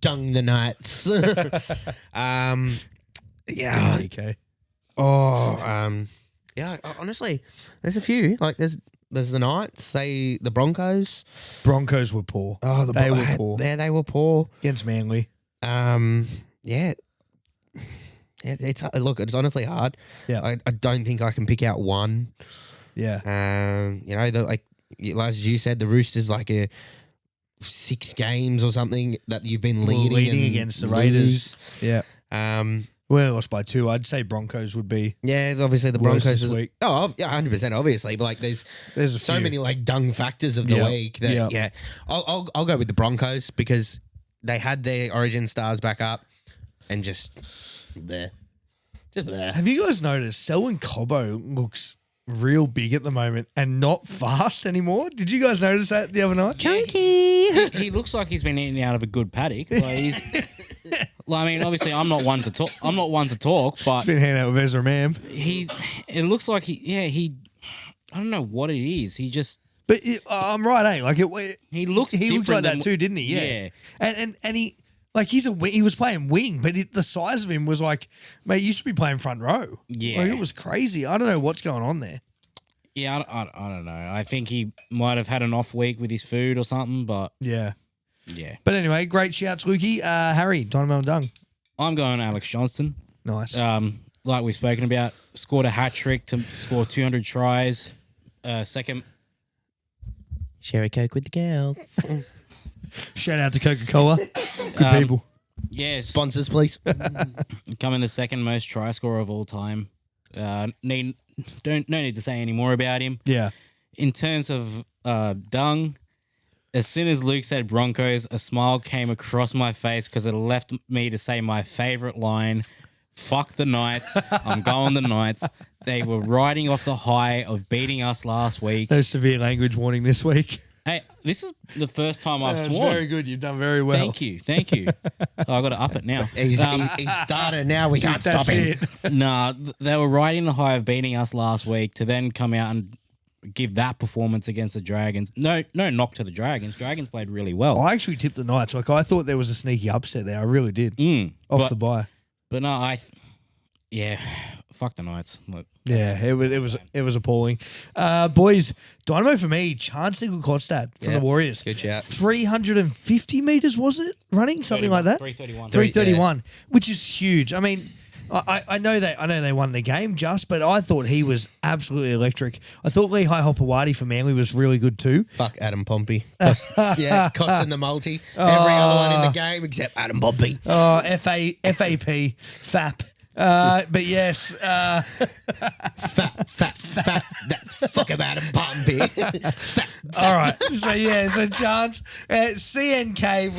Dung the Knights. Yeah. DK. Honestly, there's a few. There's the Knights. The Broncos. Broncos were poor. They were poor. Yeah, they were poor. Against Manly. Yeah. It's honestly hard. Yeah. I don't think I can pick out one. Yeah. As you said, the Roosters 6 games or something that you've been leading and against the lose. Raiders. Yeah. Um, Well, lost by 2. I'd say Broncos would be. yeah, obviously the Worse Broncos this week. Oh, yeah, 100%. Obviously, but like there's a so few. many like dung factors of the Yeah. week that Yeah. yeah. I'll go with the Broncos because they had their Origin stars back up and just there. Have you guys noticed Selwyn Cobbo looks real big at the moment and not fast anymore? Did you guys notice that the other night? He looks like he's been eating out of a good paddock. Like I mean, obviously, I'm not one to talk, but Been hanging out with Ezra Mam. it looks like I don't know what it is. He just But I'm right, eh? Like it, he looks he looked like different that than- too, didn't he? Yeah. And he like he was playing wing, but the size of him was like, mate, you should be playing front row. Yeah. Like, it was crazy. I don't know what's going on there. Yeah, I don't know. I think he might have had an off week with his food or something, but Yeah. yeah. But anyway, great shouts, Lukey. Harry, Dynamo and Dung. I'm going Alex Johnston. Nice. Like we've spoken about, scored a hat trick to score 200 tries. Second, Share a Coke with the girls. Shout out to Coca-Cola. Good people. yes, Sponsors, please. becoming the second most try scorer of all time. No need to say any more about him. Yeah. In terms of Dung, as soon as Luke said Broncos, a smile came across my face because it left me to say my favorite line, fuck the Knights, I'm going the Knights. They were riding off the high of beating us last week. No severe language warning this week. Hey, this is the first time I've That's sworn. very good. You've done very well. Thank you. Oh, I got to up it now. He's started now. We can't stop That's him. it. Nah, they were riding the high of beating us last week to then come out and give that performance against the Dragons. No knock to the Dragons. Dragons played really well. I actually tipped the Knights. Like I thought there was a sneaky upset there. I really did. Off but- the bye. But no, yeah, fuck the Knights. Look, Yeah, it was appalling. Boys, Dynamo for me, Chance Nickel-Kotstad from Yeah, the Warriors. good shout. 350 metres, was it? Running? Something like that? 331. 331, which is huge. I mean, I know they won the game but I thought he was absolutely electric. I thought Lehigh Hopewadi for Manly was really good too. Fuck Adam Pompey. Costing the multi. Every other one in the game except Adam Pompey. Oh, FAP, FAP. But yes, Fat. That's fucking Adam Pompey. all right. So Chance, CNK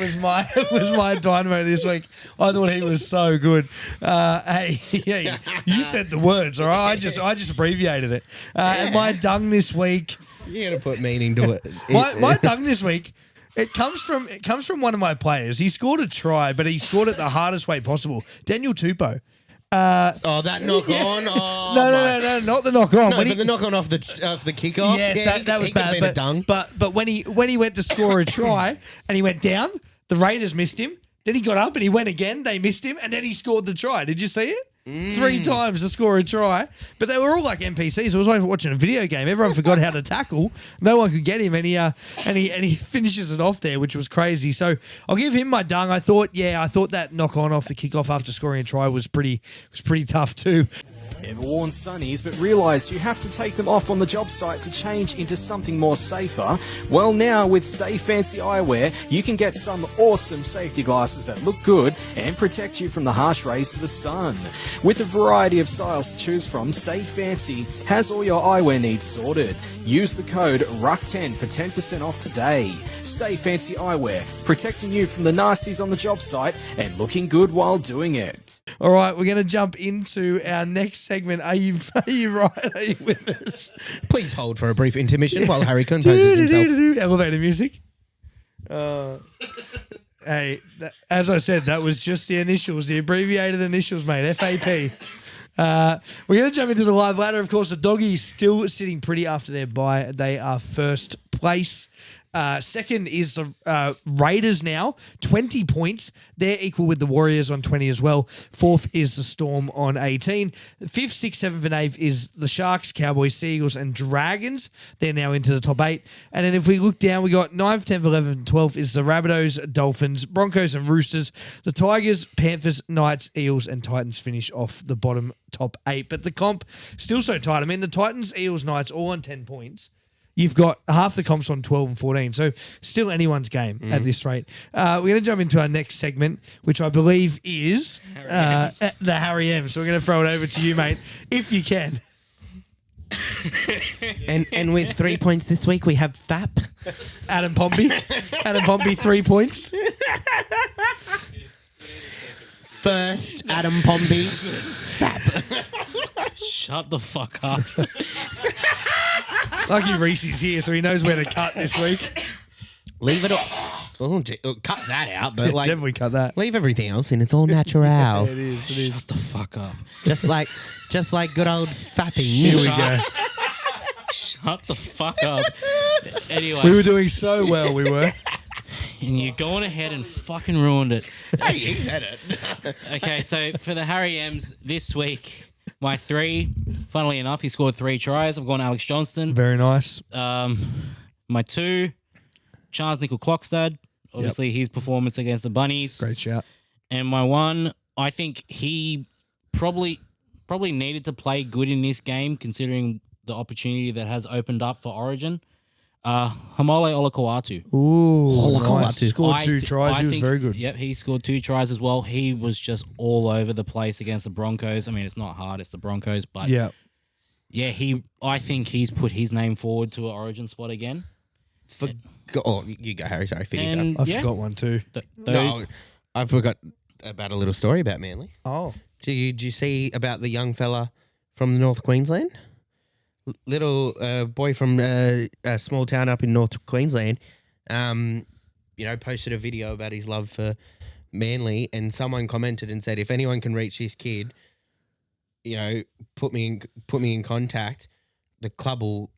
was my dynamo this week. I thought he was so good. Hey, yeah, you said the words, all right? I just abbreviated it. And my dung this week. You gotta put meaning to it. My dung this week. It comes from one of my players. He scored a try, but he scored it the hardest way possible. Daniel Tupou. that knock on. Oh, No, not the knock on. No, but the knock on off the kickoff. Yes, yeah, that was he could have bad. been a dung. But when he went to score a try and he went down, the Raiders missed him. Then he got up and he went again. They missed him, and then he scored the try. Did you see it? 3 times to score a try, but they were all like NPCs. It was like watching a video game. Everyone forgot how to tackle. No one could get him, and he finishes it off there, which was crazy. So I'll give him my dung. I thought that knock on off the kickoff after scoring a try was pretty tough too. Ever worn sunnies but realised you have to take them off on the job site to change into something more safer? Well, now with Stay Fancy Eyewear, you can get some awesome safety glasses that look good and protect you from the harsh rays of the sun. With a variety of styles to choose from, Stay Fancy has all your eyewear needs sorted. Use the code RUCK10 for 10% off today. Stay Fancy Eyewear, protecting you from the nasties on the job site and looking good while doing it. All right, we're going to jump into our next segment. Are you right? Are you with us? Please hold for a brief intermission while Harry composes himself. Elevator music. Hey, as I said, that was just the initials, the abbreviated initials, mate. FAP. We're going to jump into the live ladder. Of course, the Doggies still sitting pretty after their bye. They are first place. Second is the Raiders now, 20 points. They're equal with the Warriors on 20 as well. Fourth is the Storm on 18. Fifth, sixth, seventh, and eighth is the Sharks, Cowboys, Seagulls, and Dragons. They're now into the top 8. And then if we look down, we got 9th, 10th, 11th, and 12th is the Rabbitohs, Dolphins, Broncos, and Roosters. The Tigers, Panthers, Knights, Eels, and Titans finish off the bottom top 8. But the comp still so tight. I mean, the Titans, Eels, Knights all on 10 points. you've got half the comps on 12 and 14. So still anyone's game at this rate. We're going to jump into our next segment, which I believe is the Harry M. So we're going to throw it over to you, mate, if you can. And with 3 points this week, we have FAP. Adam Pompey. Adam Pompey, 3 points. First, Adam Pompey. Shut the fuck up. Lucky Reese's here, so he knows where to cut this week. Leave it. Cut that out, but like Definitely cut that. leave everything else in. It's all natural. It is. It is. Shut the fuck up. just like good old fapping. Here we go. Shut the fuck up. Anyway, We were doing so well, we were. and you're going ahead and fucking ruined it. Hey, he said it. Okay, so for the Harry M's this week, my 3, funnily enough, he scored 3 tries. I've gone Alex Johnston. Very nice. My 2, Charles Nickel Clockstad. Obviously, his performance against the Bunnies. Great shout. And my 1, I think he probably needed to play good in this game, considering the opportunity that has opened up for Origin. Hamole Olakau'atu. Ooh, Olakau'atu. nice. Scored 2 tries. He was very good. Yep, he scored 2 tries as well. He was just all over the place against the Broncos. I mean, it's not hard, it's the Broncos, but Yeah. I think he's put his name forward to an Origin spot again. You go, Harry. Sorry, finish And up. I forgot one too. No, I forgot about a little story about Manly. Oh. Did you see about the young fella from the North Queensland? Little boy from a small town up in North Queensland, posted a video about his love for Manly, and someone commented and said, if anyone can reach this kid, put me in contact. The club will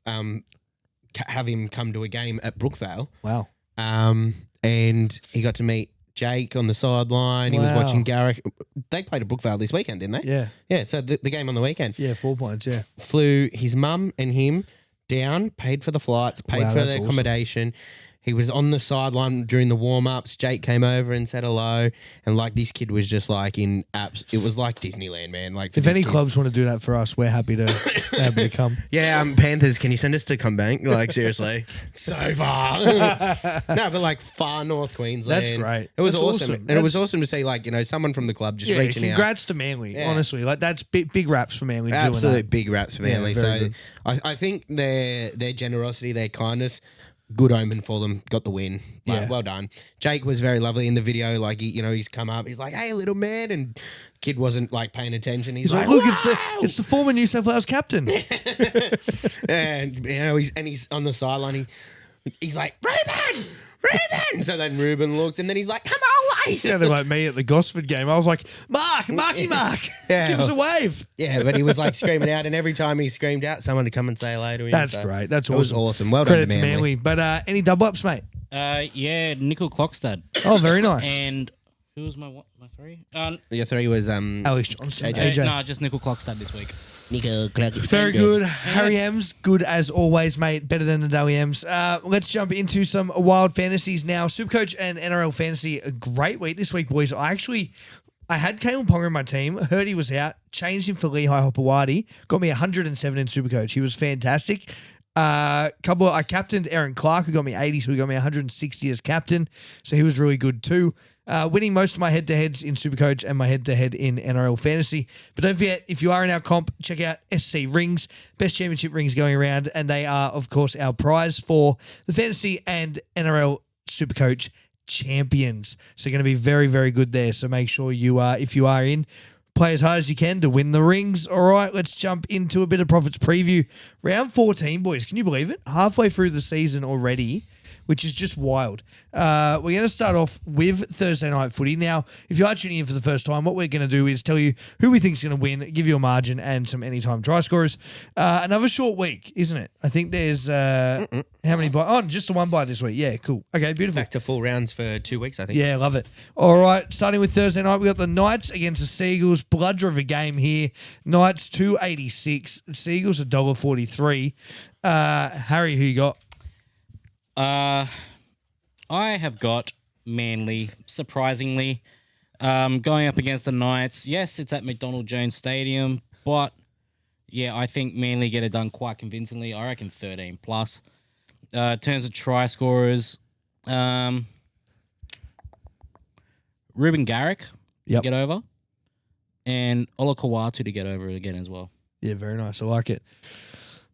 have him come to a game at Brookvale. Wow. And he got to meet Jake on the sideline. He was Wow. watching Garrick. They played at Brookvale this weekend, didn't they? Yeah. Yeah, so the game on the weekend. Yeah, 4 points, yeah. Flew his mum and him down, paid for the flights, paid Wow, for that's the awesome. accommodation. He was on the sideline during the warm-ups. Jake came over and said hello. And, this kid was just, in apps. It was like Disneyland, man. For If this any kid. clubs want to do that for us, we're happy to come. Yeah, Panthers, can you send us to Combank? Seriously. So far. No, but far North Queensland. That's great. It was That's awesome. awesome. And it was awesome to see, someone from the club just Yeah, reaching out. congrats to Manly, Yeah. honestly. That's big raps for Manly doing Absolute that. big raps for Yeah, Manly. very So good. I think their generosity, their kindness, good omen for them. Got the win. Yeah. Well done. Jake was very lovely in the video. He's come up. He's like, hey, little man. And kid wasn't paying attention. He's, He's like, like, look, wow! it's the former New South Wales captain. And he's on the sideline. He's like, Ruben! So then Ruben looks, and then he's like, come on, He mate. sounded like me at the Gosford game. I was like, Marky Mark, Yeah. give us a wave. Yeah, but he was screaming out, and every time he screamed out, someone would come and say hello to him. That's So great. That's it awesome. was awesome. Well Credit done to to Manly. Manly. But any double ups, mate? Yeah, Nickel Clockstad. Oh, very nice. And who was my 3? Your 3 was Alex Johnson, AJ. AJ. No, just Nickel Clockstad this week. Very good. Harry M's, good as always, mate. Better than the Dally M's. Let's jump into some wild fantasies now. Supercoach and NRL Fantasy, a great week this week, boys. I had Kalen Ponga in my team. Heard he was out. Changed him for Lehigh Hopewadi. Got me 107 in Supercoach. He was fantastic. I captained Aaron Clark, who got me 80, so he got me 160 as captain. So he was really good too. Winning most of my head-to-heads in Supercoach and my head-to-head in NRL Fantasy. But don't forget, if you are in our comp, check out SC Rings, best championship rings going around, and they are, of course, our prize for the Fantasy and NRL Supercoach champions. So going to be very, very good there. So make sure you are, if you are in, play as hard as you can to win the rings. All right, let's jump into a bit of profits preview. Round 14, boys. Can you believe it? Halfway through the season already, which is just wild. We're going to start off with Thursday night footy. Now, if you are tuning in for the first time, what we're going to do is tell you who we think is going to win, give you a margin and some anytime try scorers. Another short week, isn't it? I think there's how many bye? Oh, just the one bye this week. Yeah, cool. Okay, beautiful. Back to full rounds for 2 weeks, I think. Yeah, love it. All right, starting with Thursday night, we got the Knights against the Seagulls. Bludger of a game here. Knights 286. Seagulls $1.43. Harry, who you got? I have got Manly, surprisingly, going up against the Knights. Yes, it's at McDonald Jones Stadium, but yeah, I think Manly get it done quite convincingly. I reckon 13 plus. In terms of try scorers, Ruben Garrick Yep. to get over, and Ola Kawatu to get over again as well. Yeah, very nice. I like it.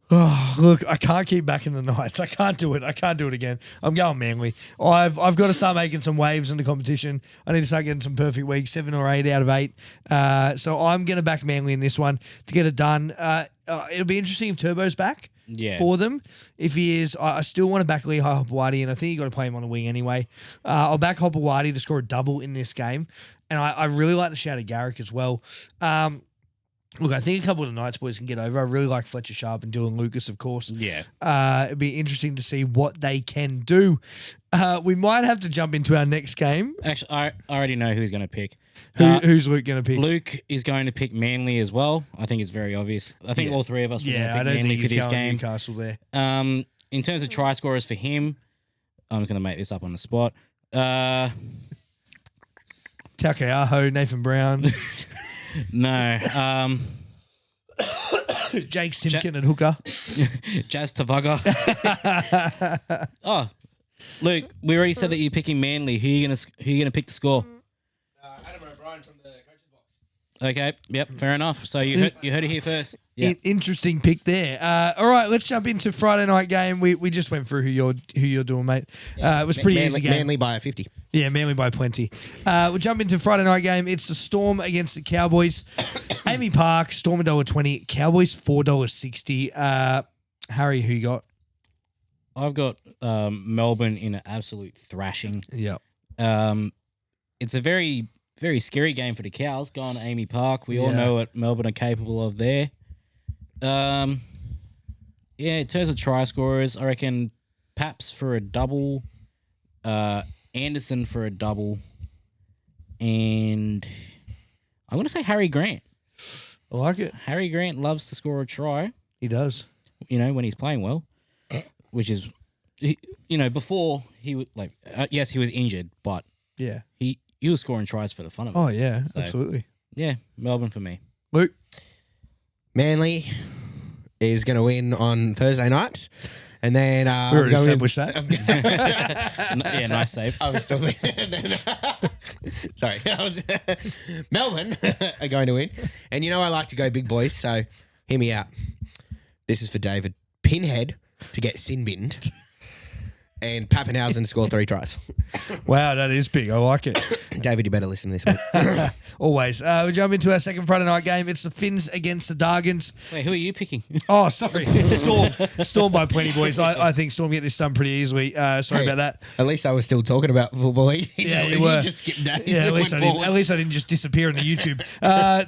Oh, look, I can't keep backing the Knights. I can't do it. I can't do it again. I'm going Manly. I've got to start making some waves in the competition. I need to start getting some perfect weeks, 7 or 8 out of 8. So I'm going to back Manly in this one to get it done. It'll be interesting if Turbo's back for them. If he is, I still want to back Lehigh Hopewadi, and I think you got to play him on the wing anyway. I'll back Hopewadi to score a double in this game, and I really like the shout of Garrick as well. Look, I think a couple of the Knights boys can get over. I really like Fletcher Sharp and Dylan Lucas, of course. Yeah. It'd be interesting to see what they can do. We might have to jump into our next game. Actually, I already know who he's going to pick. Who's Luke going to pick? Luke is going to pick Manly as well. I think it's very obvious. I think all three of us were going to I pick don't Manly think for he's this going game. Newcastle there. In terms of try scorers for him, I'm just going to make this up on the spot. Takeaho, Nathan Brown, No. Jake Simpkin and Hooker. Jazz Tavaga. Oh, Luke, we already said that you're picking Manly. Who you gonna pick to score? Adam O'Brien from the coach's box. Okay, yep, fair enough. So you heard it here first. Yeah. Interesting pick there. All right, let's jump into Friday night game. We just went through who you're doing, mate. It was pretty easy game. Manly by a 50. Yeah, Manly by plenty. We'll jump into Friday night game. It's the Storm against the Cowboys. Amy Park, Storm $1.20, Cowboys $4.60. Harry, who you got? I've got Melbourne in an absolute thrashing. Yeah. It's a very, very scary game for the Cows going to Amy Park. We all know what Melbourne are capable of there. In terms of try scorers, I reckon Paps for a double, Anderson for a double, and I'm going to say Harry Grant. I like it. Harry Grant loves to score a try, He does. when he's playing well, which is, before he was yes, he was injured, but Yeah. he was scoring tries for the fun of it. Oh, yeah, So- absolutely. Yeah, Melbourne for me. Luke? Manly is going to win on Thursday night. And then We already established that. Yeah, nice save. I was still there. Sorry. Melbourne are going to win. And I like to go big boys, so hear me out. This is for David. Pinhead to get sin-binned and Pappenhausen to score 3 tries. Wow, that is big. I like it. David, you better listen to this one. Always. We jump into our second Friday night game. It's the Finns against the Dargans. Wait, who are you picking? Oh, sorry. Storm by plenty, boys. I think Storm get this done pretty easily. Sorry about that. At least I was still talking about football. You were. just skipped days. Yeah, at and least, went I didn't, forward. at least I didn't just disappear on the YouTube.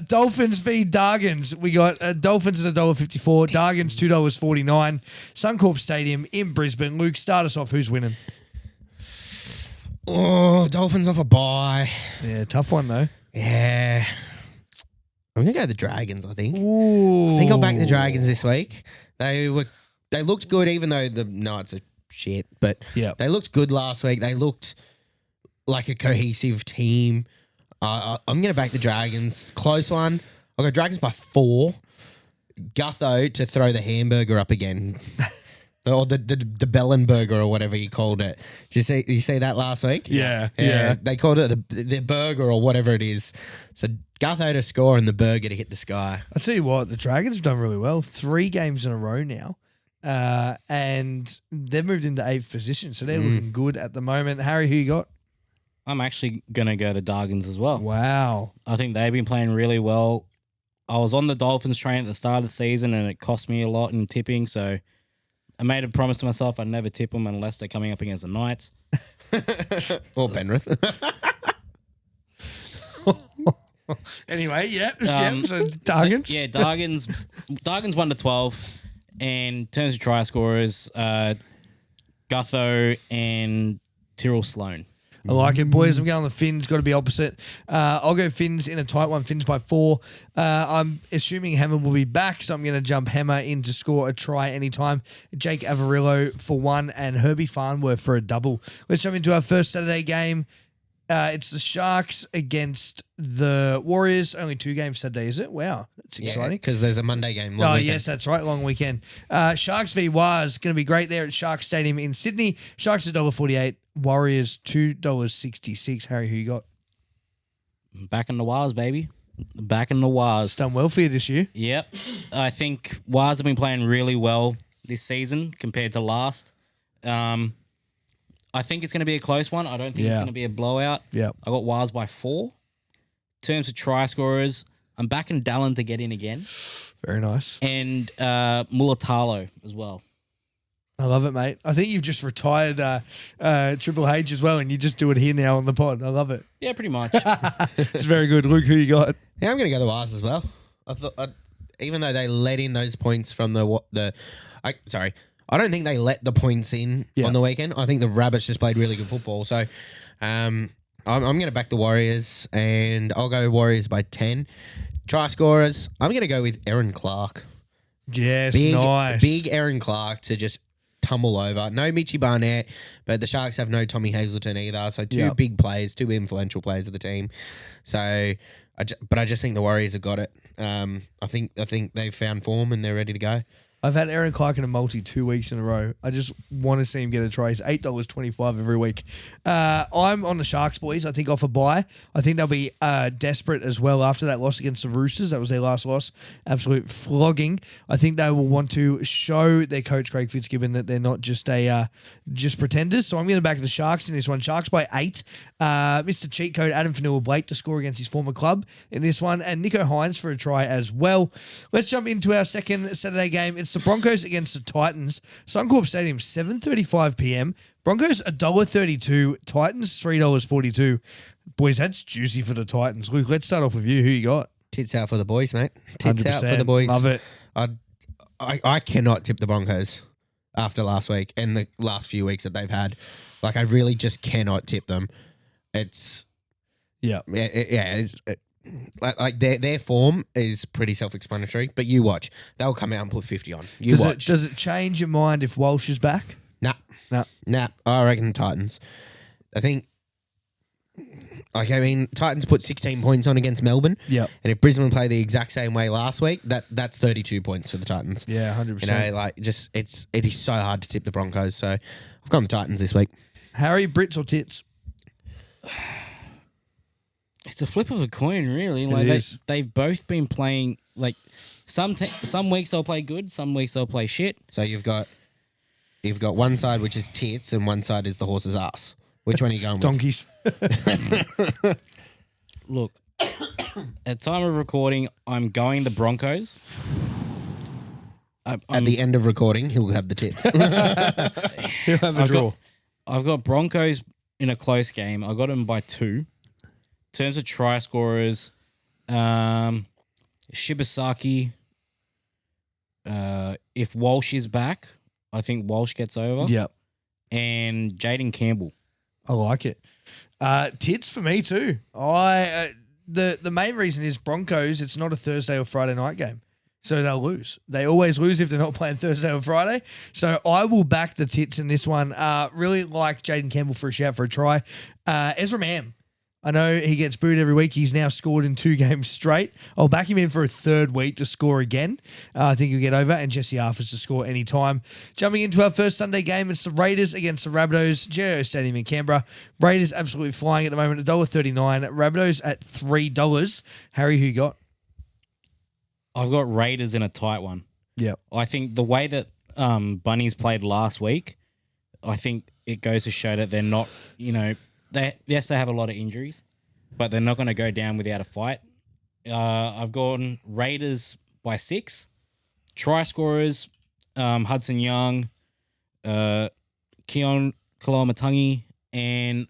Dolphins v Dargans. We got Dolphins at $1.54. Dargans $2.49. Suncorp Stadium in Brisbane. Luke, start us off. Who's winning? Oh, Dolphins off a bye. Yeah, tough one though. Yeah. I'm going to go the Dragons, I think. Ooh. I think I'll back the Dragons this week. They looked good, even though the Knights are shit. But they looked good last week. They looked like a cohesive team. I'm going to back the Dragons. Close one. I'll go Dragons by 4. Gutho to throw the hamburger up again. Or the Bellenburger or whatever you called it. Did you see that last week? Yeah. They called it the burger or whatever it is. So Gutho to score and the burger to hit the sky. I'll tell you what, the Dragons have done really well. 3 games in a row now. And they've moved into 8th position. So they're looking good at the moment. Harry, who you got? I'm actually going to go the Dargans as well. Wow. I think they've been playing really well. I was on the Dolphins train at the start of the season and it cost me a lot in tipping, so I made a promise to myself I'd never tip them unless they're coming up against the Knights. Or Penrith. Anyway, so Dargans. Dargans. Dargans 1-12. And in terms of try scorers, Gutho and Tyrrell Sloan. I like it, boys. I'm going the Finns. Got to be opposite. I'll go Finns in a tight one. Finns by 4. I'm assuming Hammer will be back, so I'm going to jump Hammer in to score a try anytime. Jake Avarillo for 1 and Herbie Farnworth for a double. Let's jump into our first Saturday game. It's the Sharks against the Warriors. Only 2 games Saturday, is it? Wow, that's exciting. because there's a Monday game. long Oh, weekend. yes, that's right. Long weekend. Sharks v Wars going to be great there at Sharks Stadium in Sydney. Sharks $1.48. Warriors $2.66. Harry, who you got? Back in the Wars, baby. Back in the Wars. It's done well for you this year. Yep. I think Wars have been playing really well this season compared to last. I think it's going to be a close one. I don't think it's going to be a blowout. Yeah. I got Wars by 4. In terms of try scorers, I'm backing Dallin to get in again. Very nice. And Mulatalo as well. I love it, mate. I think you've just retired Triple H as well, and you just do it here now on the pod. I love it. Yeah, pretty much. It's very good. Luke, who you got? Yeah, I'm going to go the Wars as well. I thought, even though they let in those points from I don't think they let the points in on the weekend. I think the Rabbits just played really good football. So I'm going to back the Warriors, and I'll go Warriors by 10. Try scorers, I'm going to go with Aaron Clark. Yes, nice. Big Aaron Clark to just tumble over. No Mitchie Barnett, but the Sharks have no Tommy Hazelton either. So two big players, 2 influential players of the team. So, I just think the Warriors have got it. I think they've found form and they're ready to go. I've had Aaron Clark in a multi 2 weeks in a row. I just want to see him get a try. He's $8.25 every week. I'm on the Sharks, boys. I think off a bye. I think they'll be desperate as well after that loss against the Roosters. That was their last loss. Absolute flogging. I think they will want to show their coach Craig Fitzgibbon that they're not just just pretenders. So I'm going to back the Sharks in this one. Sharks by 8. Mr. Cheat Code Adam Fanua-Blake to score against his former club in this one, and Nico Hines for a try as well. Let's jump into our second Saturday game. It's the Broncos against the Titans. Suncorp Stadium, 7:35 p.m. Broncos $1.32. Titans $3.42. Boys, that's juicy for the Titans. Luke, let's start off with you. Who you got? Tits out for the boys, mate. Tits out for the 100%. boys. Love it. I cannot tip the Broncos after last week and the last few weeks that they've had. Like, I really just cannot tip them. It's like their form is pretty self-explanatory, but you watch. They'll come out and put 50 on. Watch. Does it change your mind if Walsh is back? Nah. I reckon Titans. I think, Titans put 16 points on against Melbourne. Yep. And if Brisbane play the exact same way last week, that's 32 points for the Titans. Yeah, 100%. It is so hard to tip the Broncos. So I've gone the Titans this week. Harry, Brits or Tits? It's a flip of a coin, really. They've both been playing, some weeks they'll play good, some weeks they'll play shit. So you've got one side which is tits and one side is the horse's ass. Which one are you going with? Donkeys. Look, at time of recording, I'm going the Broncos. At the end of recording, he'll have the tits. He'll have a draw. I've got Broncos in a close game. I got them by 2. In terms of try scorers, Shibasaki, if Walsh is back, I think Walsh gets over. Yep. And Jaden Campbell. I like it. Tits for me too. The main reason is Broncos, it's not a Thursday or Friday night game. So they'll lose. They always lose if they're not playing Thursday or Friday. So I will back the Tits in this one. Really like Jaden Campbell for a shout for a try. Ezra Mam. I know he gets booed every week. He's now scored in 2 games straight. I'll back him in for a 3rd week to score again. I think he'll get over. And Jesse Arthurs to score any time. Jumping into our first Sunday game, it's the Raiders against the Rabbitohs. GIO Stadium in Canberra. Raiders absolutely flying at the moment. $1.39. Rabbitohs at $3. Harry, who you got? I've got Raiders in a tight one. Yeah. I think the way that Bunnies played last week, I think it goes to show that they're not, they have a lot of injuries, but they're not going to go down without a fight. I've gone Raiders by 6. Try scorers, Hudson Young, Keon Koloamatangi, and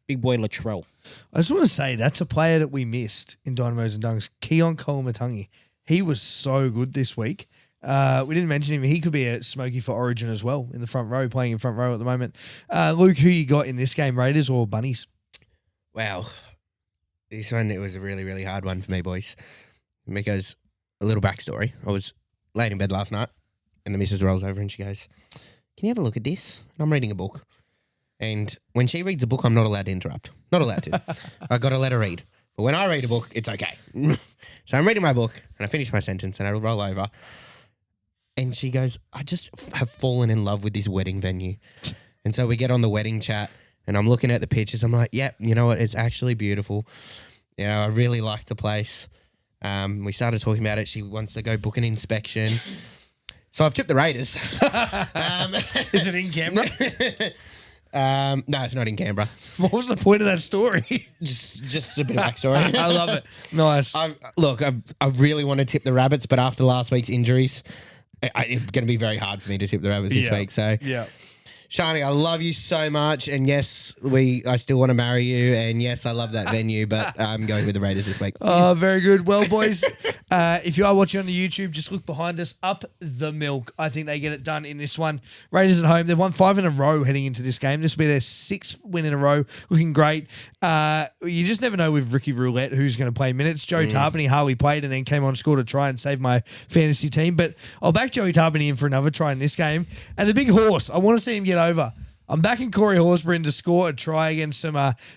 big boy Latrell. I just want to say that's a player that we missed in Dynamos and Dunks. Keon Koloamatangi. He was so good this week. We didn't mention him. He could be a smoky for Origin as well in the front row, playing in front row at the moment. Luke, who you got in this game, Raiders or Bunnies? Wow. This one, it was a really, really hard one for me, boys. Because a little backstory. I was laying in bed last night and the missus rolls over and she goes, "Can you have a look at this?" And I'm reading a book. And when she reads a book, I'm not allowed to interrupt. Not allowed to. I got to let her read. But when I read a book, it's okay. So I'm reading my book and I finish my sentence and I roll over. And she goes, I just have fallen in love with this wedding venue. And so we get on the wedding chat and I'm looking at the pictures. I'm like, yep, you know what? It's actually beautiful. You know, I really like the place. We started talking about it. She wants to go book an inspection. So I've tipped the Raiders. Is it in Canberra? No, it's not in Canberra. What was the point of that story? Just a bit of backstory. I love it. Nice. I really want to tip the Rabbits, but after last week's injuries, it's going to be very hard for me to tip the Rabbits this week. So, yeah. Shani, I love you so much, and yes, I still want to marry you, and yes, I love that venue, but I'm going with the Raiders this week. Oh, very good. Well, boys, if you are watching on the YouTube, just look behind us. Up the milk. I think they get it done in this one. Raiders at home. They've won 5 in a row heading into this game. This will be their 6th win in a row. Looking great. You just never know with Ricky Roulette who's going to play minutes. Joey Tarpany hardly played and then came on, scored a try and saved my fantasy team. But I'll back Joey Tarpany in for another try in this game. And the big horse, I want to see him get over. I'm backing Corey Horsburgh to score a try against some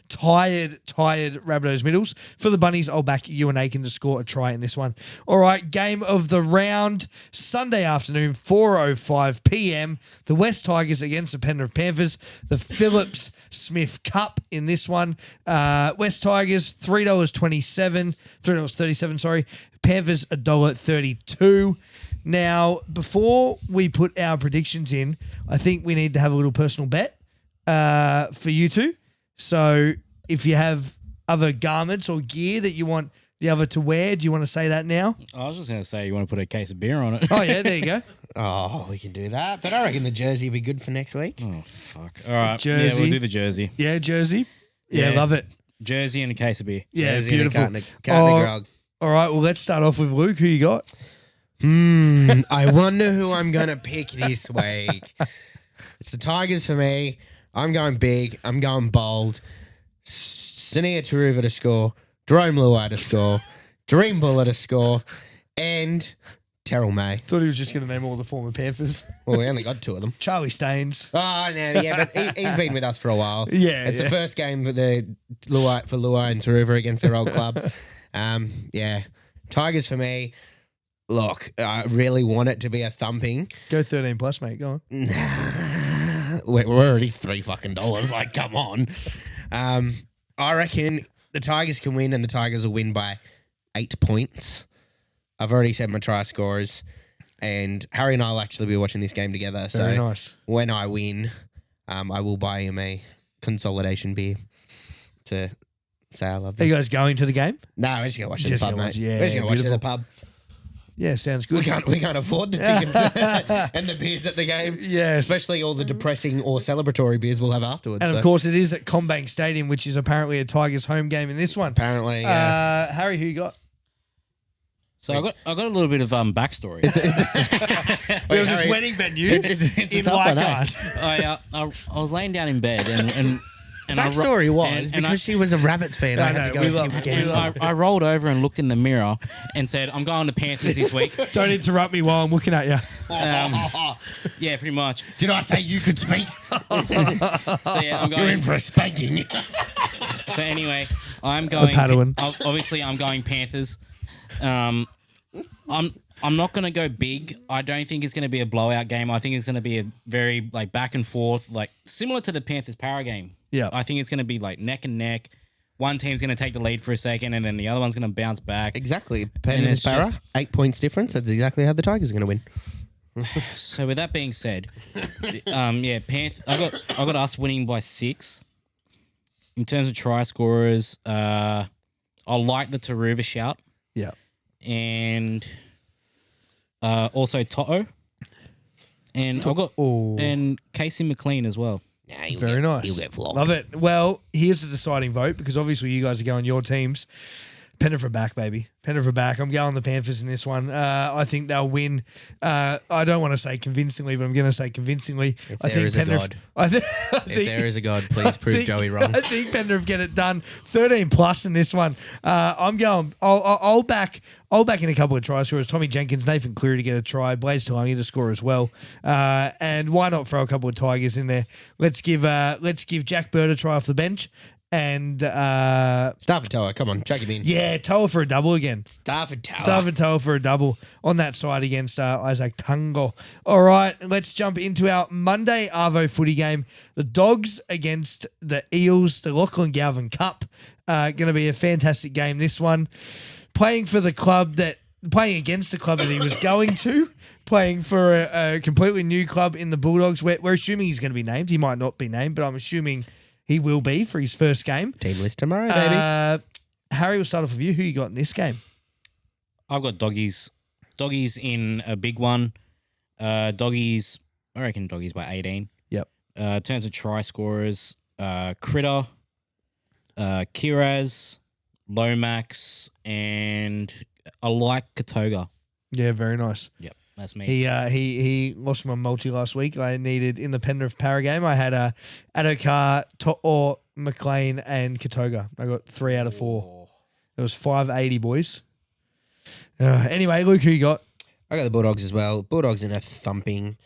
tired Rabbitohs middles. For the Bunnies, I'll back Ewan Aiken to score a try in this one. All right, game of the round, Sunday afternoon, 4:05 p.m. The West Tigers against the Penrith Panthers. The Phillips Smith Cup in this one. West Tigers, $3.37, sorry. Panthers, $1.32. Now, before we put our predictions in, I think we need to have a little personal bet for you two. So if you have other garments or gear that you want the other to wear, do you want to say that now? I was just going to say you want to put a case of beer on it. Oh, yeah, there you go. Oh, we can do that, but I reckon the jersey would be good for next week. Oh, fuck. All right. Jersey. Yeah, we'll do the jersey. Yeah, jersey. Yeah, love it. Jersey and a case of beer. Yeah, Jersey beautiful. And a carton of grog. All right, well, let's start off with Luke. Who you got? I wonder who I'm going to pick this week. It's the Tigers for me. I'm going big. I'm going bold. Sania Taruva to score. Jerome Luai to score. Dream Buller to score. And Terrell May. Thought he was just going to name all the former Panthers. Well, we only got 2 of them. Charlie Staines. Oh, no, yeah, but he's been with us for a while. Yeah, It's yeah. the first game for Luai and Taruva against their old club. Yeah. Tigers for me. Look, I really want it to be a thumping. Go 13 plus, mate. Go on. We're already $3 Like, come on. I reckon the Tigers can win, and the Tigers will win by 8 points. I've already said my try scorers, and Harry and I will actually be watching this game together. Very So nice. when I win, I will buy him a consolidation beer to say I love Are him. you guys going to the game? No, we're just gonna watch it in Just the pub, gonna mate. watch- yeah, we're just gonna watch it in the beautiful. pub. Yeah, sounds good. We can't afford the tickets and the beers at the game. Yes. Especially all the depressing or celebratory beers we'll have afterwards. And so. of course, it is at Combank Stadium, which is apparently a Tigers home game in this one. Apparently, Harry, who you got? So I got a little bit of backstory. There was this wedding venue it's a in tough one, Leichhardt. I was laying down in bed and Backstory was and because she was a Rabbits fan. I had no, to go we and love tip it. against and her. I rolled over and looked in the mirror and said, "I'm going to Panthers this week." Don't interrupt me while I'm looking at you. Yeah, pretty much. Did I say you could speak? So yeah, I'm You're going. in for a spanking. So anyway, I'm going. Padawan. Obviously, I'm going Panthers. I'm not going to go big. I don't think it's going to be a blowout game. I think it's going to be a very back and forth, similar to the Panthers Power game. Yeah. I think it's going to be neck and neck. One team's going to take the lead for a second, and then the other one's going to bounce back. Exactly. And Panthers it's Para, just- 8 points difference. That's exactly how the Tigers are going to win. So with that being said, I got us winning by 6. In terms of try scorers, I like the Taruva shout Yeah. and also Toto, and I've got and Casey McLean as well. Very nice. You'll get flogged. Love it. Well, here's the deciding vote because obviously you guys are going your teams. Penrith are back, baby. Penrith are back. I'm going the Panthers in this one. I think they'll win. I don't want to say convincingly, but I'm going to say convincingly. If I there think is a God. If there is a God, please prove Joey wrong. I think Penrith get it done. 13 plus in this one. I'm going. I'll back in a couple of try scorers. Tommy Jenkins, Nathan Cleary to get a try. Blaze Talangi to score as well. And why not throw a couple of Tigers in there? Let's give Jack Bird a try off the bench. And Stafford Tower, come on, chuck him in. yeah, Toa for a double again. Stafford Tower. Stafford Toa for a double on that side against Isaac Tungo. All right, let's jump into our Monday Arvo footy game. The Dogs against the Eels, the Lachlan Galvin Cup. Going to be a fantastic game, this one. Playing against the club that he was going to. Playing for a completely new club in the Bulldogs. We're assuming he's going to be named. He might not be named, but I'm assuming he will be for his first game. Team list tomorrow, baby. Harry, we'll start off with you. Who you got in this game? I've got Doggies. Doggies in a big one. Doggies, I reckon Doggies by 18. Yep. In terms of try scorers, Critter, Kiraz, Lomax, and I like Katoga. Yeah, very nice. Yep, that's me. He lost my multi last week. I needed in the Penrith Para game. I had Adokar, or McLean, and Katoga. I got 3 out of 4. It was 580, boys. Anyway, Luke, who you got? I got the Bulldogs as well. Bulldogs in a thumping.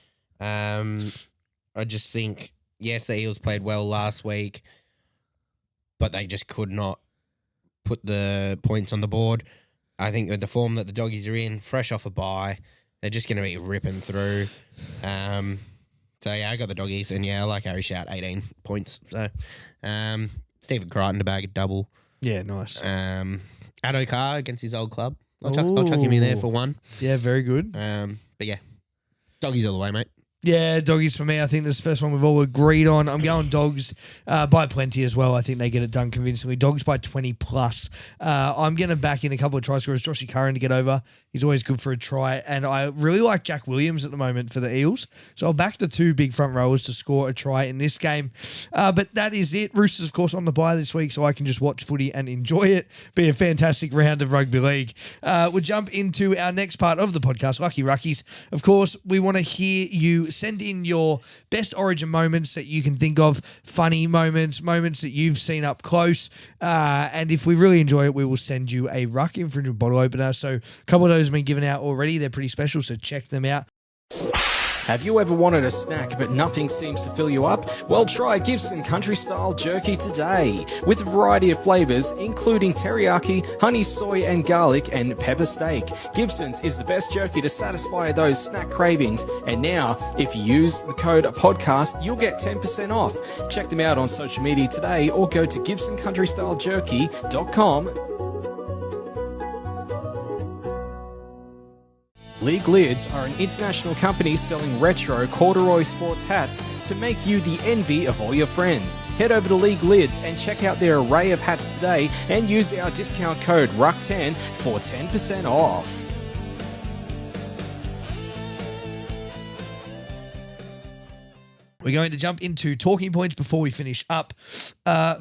I just think, yes, the Eels played well last week, but they just could not put the points on the board. I think with the form that the Doggies are in, fresh off a bye, they're just going to be ripping through. So, yeah, I got the Doggies, and, yeah, I like Harry Shout, 18 points. So, Stephen Crichton to bag a double. Yeah, nice. Adokar against his old club. I'll chuck him in there for 1. Yeah, very good. But, yeah, Doggies all the way, mate. Yeah, Doggies for me. I think this is the first one we've all agreed on. I'm going Dogs by plenty as well. I think they get it done convincingly. Dogs by 20 plus. I'm going to back in a couple of try scorers. Joshy Curran to get over. He's always good for a try. And I really like Jack Williams at the moment for the Eels. So I'll back the 2 big front rowers to score a try in this game. But that is it. Roosters, of course, on the bye this week, so I can just watch footy and enjoy it. Be a fantastic round of rugby league. We'll jump into our next part of the podcast, Lucky Ruckies. Of course, we want to hear you send in your best Origin moments that you can think of, funny moments that you've seen up close. And if we really enjoy it, we will send you a Ruck infringement bottle opener. So a couple of those have been given out already. They're pretty special, so check them out. Have you ever wanted a snack but nothing seems to fill you up? Well, try Gibson Country Style Jerky today. With a variety of flavours, including teriyaki, honey, soy and garlic, and pepper steak. Gibson's is the best jerky to satisfy those snack cravings. And now, if you use the code PODCAST, you'll get 10% off. Check them out on social media today or go to GibsonCountryStyleJerky.com. League Lids are an international company selling retro corduroy sports hats to make you the envy of all your friends. Head over to League Lids and check out their array of hats today and use our discount code RUCK10 for 10% off. We're going to jump into talking points before we finish up.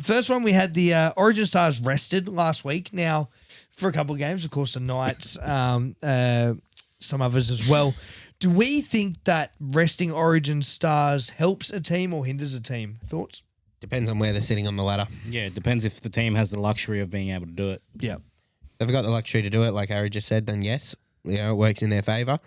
First one, we had the Origin Stars rested last week. Now, for a couple of games, of course, the Knights, some others as well. Do we think that resting Origin Stars helps a team or hinders a team? Thoughts? Depends on where they're sitting on the ladder. Yeah, it depends if the team has the luxury of being able to do it. Yeah. If they've got the luxury to do it, like Harry just said, then yes, it works in their favour.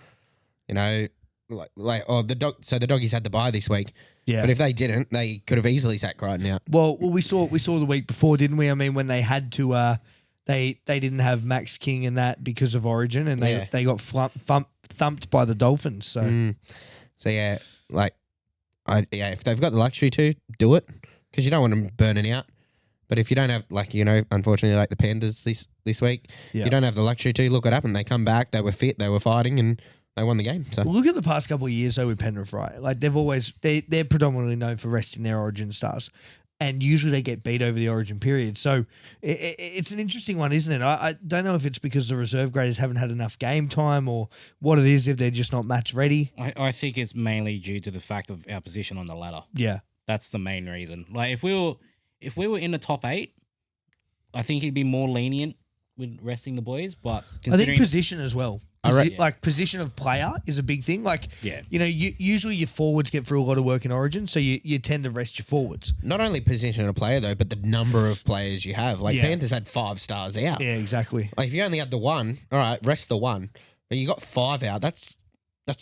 So the Doggies had the bye this week. Yeah. But if they didn't, they could have easily sat Crichton out. Well, we saw the week before, didn't we? I mean, when they had to, they didn't have Max King and that because of Origin, and they got thumped by the Dolphins. So, if they've got the luxury to do it, because you don't want them burning out. But if you don't have, unfortunately, like the Panthers this week, you don't have the luxury to. Look what happened. They come back. They were fit. They were fighting, and they won the game. So look at the past couple of years though with Penrith, right? Like they're predominantly known for resting their Origin stars, and usually they get beat over the Origin period. So it's an interesting one, isn't it? I don't know if it's because the reserve graders haven't had enough game time or what it is, if they're just not match ready. I think it's mainly due to the fact of our position on the ladder. Yeah, that's the main reason. Like if we were in the top 8, I think he'd be more lenient with resting the boys, but I think considering position as well. Like position of player is a big thing. Like, Yeah. usually your forwards get through a lot of work in Origin, so you tend to rest your forwards. Not only position of player though, but the number of players you have. Like Yeah. Panthers had 5 stars out. Yeah, exactly. Like if you only had the one, all right, rest the one. But you got 5 out. That's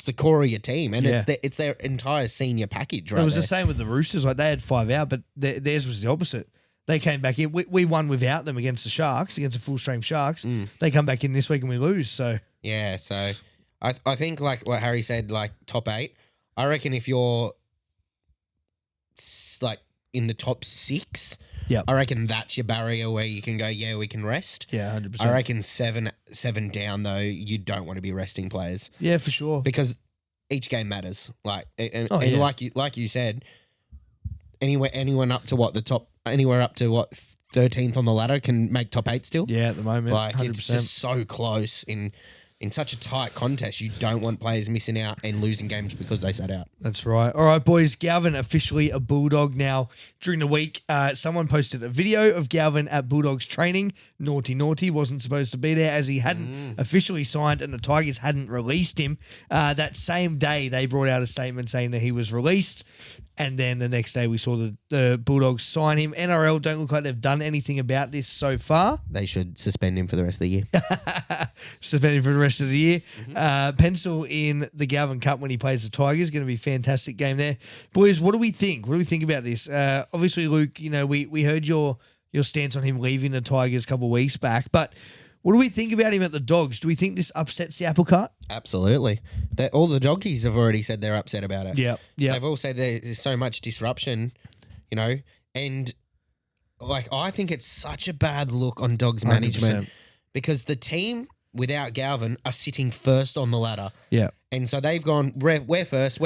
the core of your team, and Yeah. it's their entire senior package. Right, It was there. the same with the Roosters. Like they had 5 out, but theirs was the opposite. They came back in. We won without them against the Sharks, against the full strength Sharks. They come back in this week and we lose. So Yeah, so I think like what Harry said, like top 8. I reckon if you're like in the top 6, Yep. I reckon that's your barrier where you can go, yeah, we can rest. yeah, 100%. I reckon seven down though, you don't want to be resting players Yeah, for sure. because each game matters. Like and Oh, yeah. like you said, anyone up to what the top anywhere up to what 13th on the ladder can make top 8 still. Yeah, at the moment, Like 100%. it's just so close in such a tight contest. You don't want players missing out and losing games because they sat out. That's right. All right, boys. Galvin officially a Bulldog now. During the week, someone posted a video of Galvin at Bulldogs training. Naughty wasn't supposed to be there as he hadn't officially signed and the Tigers hadn't released him. That same day, they brought out a statement saying that he was released. And then the next day, we saw the Bulldogs sign him. NRL don't look like they've done anything about this so far. They should suspend him for the rest of the year. Suspended for the rest of the year. Pencil in the Galvin Cup when he plays the Tigers. Going to be a fantastic game there. Boys, what do we think? What do we think about this? Obviously, Luke, we heard your stance on him leaving the Tigers a couple of weeks back, but what do we think about him at the Dogs? Do we think this upsets the apple cart? Absolutely. All the jockeys have already said they're upset about it. Yeah. They've all said there's so much disruption, and like I think it's such a bad look on Dogs management 100%. because the team without Galvin are sitting first on the ladder. Yeah. And so they've gone, we're first.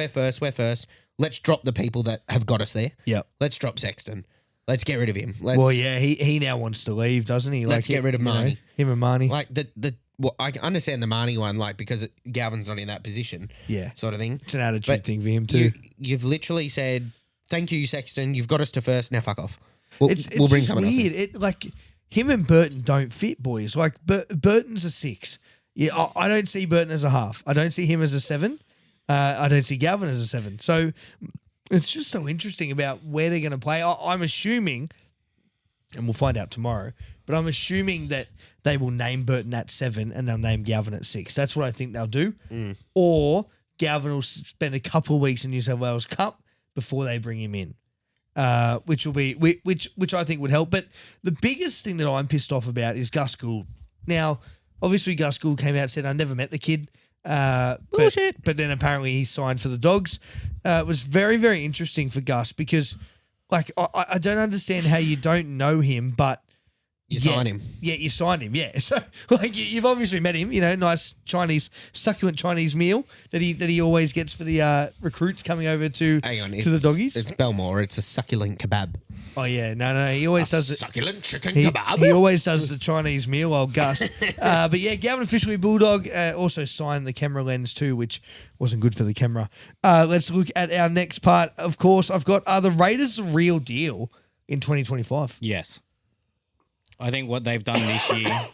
Let's drop the people that have got us there. Yeah. Let's drop Sexton. Let's get rid of him. Well, yeah, he now wants to leave, doesn't he? Let's get rid of Marnie. Him and Marnie. Like I understand the Marnie one, like because Galvin's not in that position, Yeah. sort of thing. It's an attitude But thing for him too. You've literally said, "Thank you, Sexton. You've got us to first. Now fuck off. We'll It's bring just someone else in." weird. It like him and Burton don't fit, boys. Like Burton's a 6. Yeah, I don't see Burton as a half. I don't see him as a 7. I don't see Galvin as a 7. So it's just so interesting about where they're going to play. I'm assuming, and we'll find out tomorrow, but I'm assuming that they will name Burton at 7 and they'll name Galvin at 6. That's what I think they'll do. Or Galvin will spend a couple of weeks in New South Wales Cup before they bring him in. Which will be which I think would help. But the biggest thing that I'm pissed off about is Gus Gould. Now, obviously, Gus Gould came out and said, "I never met the kid." Bullshit. But then apparently he signed for the Dogs. It was very, very interesting for Gus because, like, I don't understand how you don't know him, but You sign him. Yeah, you signed him. Yeah, so like you've obviously met him. Nice succulent Chinese meal that he always gets for the recruits coming over to Hang on, to the doggies. It's Belmore. It's a succulent kebab. Oh yeah, no, he always does it. Succulent chicken He, kebab. he always does the Chinese meal, old Gus. But yeah, Galvin officially Bulldog. Also signed the camera lens too, which wasn't good for the camera. Let's look at our next part. Of course, I've got are the Raiders the real deal in 2025? Yes. I think what they've done this year,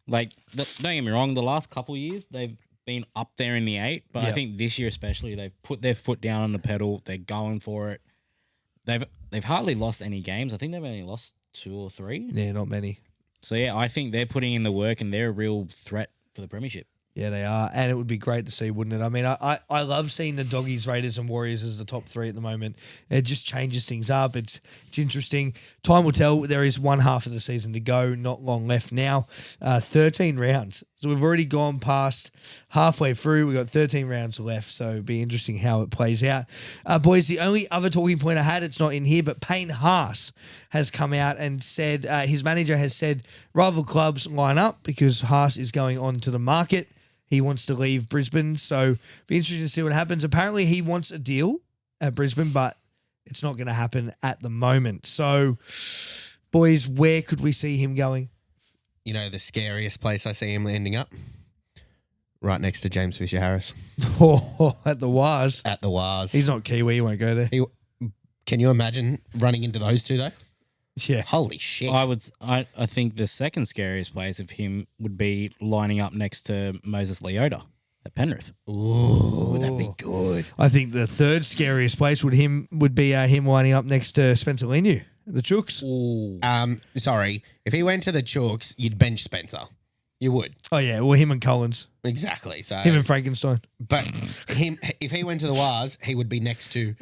like, don't get me wrong, the last couple of years, they've been up there in the 8, but I Yeah. think this year especially, they've put their foot down on the pedal. They're going for it. They've hardly lost any games. I think they've only lost 2 or 3. Yeah, not many. So, yeah, I think they're putting in the work and they're a real threat for the premiership. Yeah, they are, and it would be great to see, wouldn't it? I mean, I love seeing the Doggies, Raiders, and Warriors as the top 3 at the moment. It just changes things up. It's interesting. Time will tell. There is one half of the season to go. Not long left now. 13 rounds. So we've already gone past halfway through. We've got 13 rounds left, so it'll be interesting how it plays out. Boys, the only other talking point I had, it's not in here, but Payne Haas has come out and said, his manager has said, rival clubs line up because Haas is going on to the market. He wants to leave Brisbane, so be interesting to see what happens. Apparently, he wants a deal at Brisbane, but it's not going to happen at the moment. So, boys, where could we see him going? You know the scariest place I see him ending up? Right next to James Fisher-Harris. Oh, at the Wars. At the Wars. He's not Kiwi. He won't go there. Can you imagine running into those two, though? Yeah. Holy shit. I think the second scariest place of him would be lining up next to Moses Leota at Penrith. Ooh, that'd be good. I think the third scariest place would be him winding up next to Spencer Leniu, the Chooks. Sorry. If he went to the Chooks, you'd bench Spencer. You would. Oh yeah, well him and Collins, Exactly. So him and Frankenstein. But if he went to the Wars, he would be next to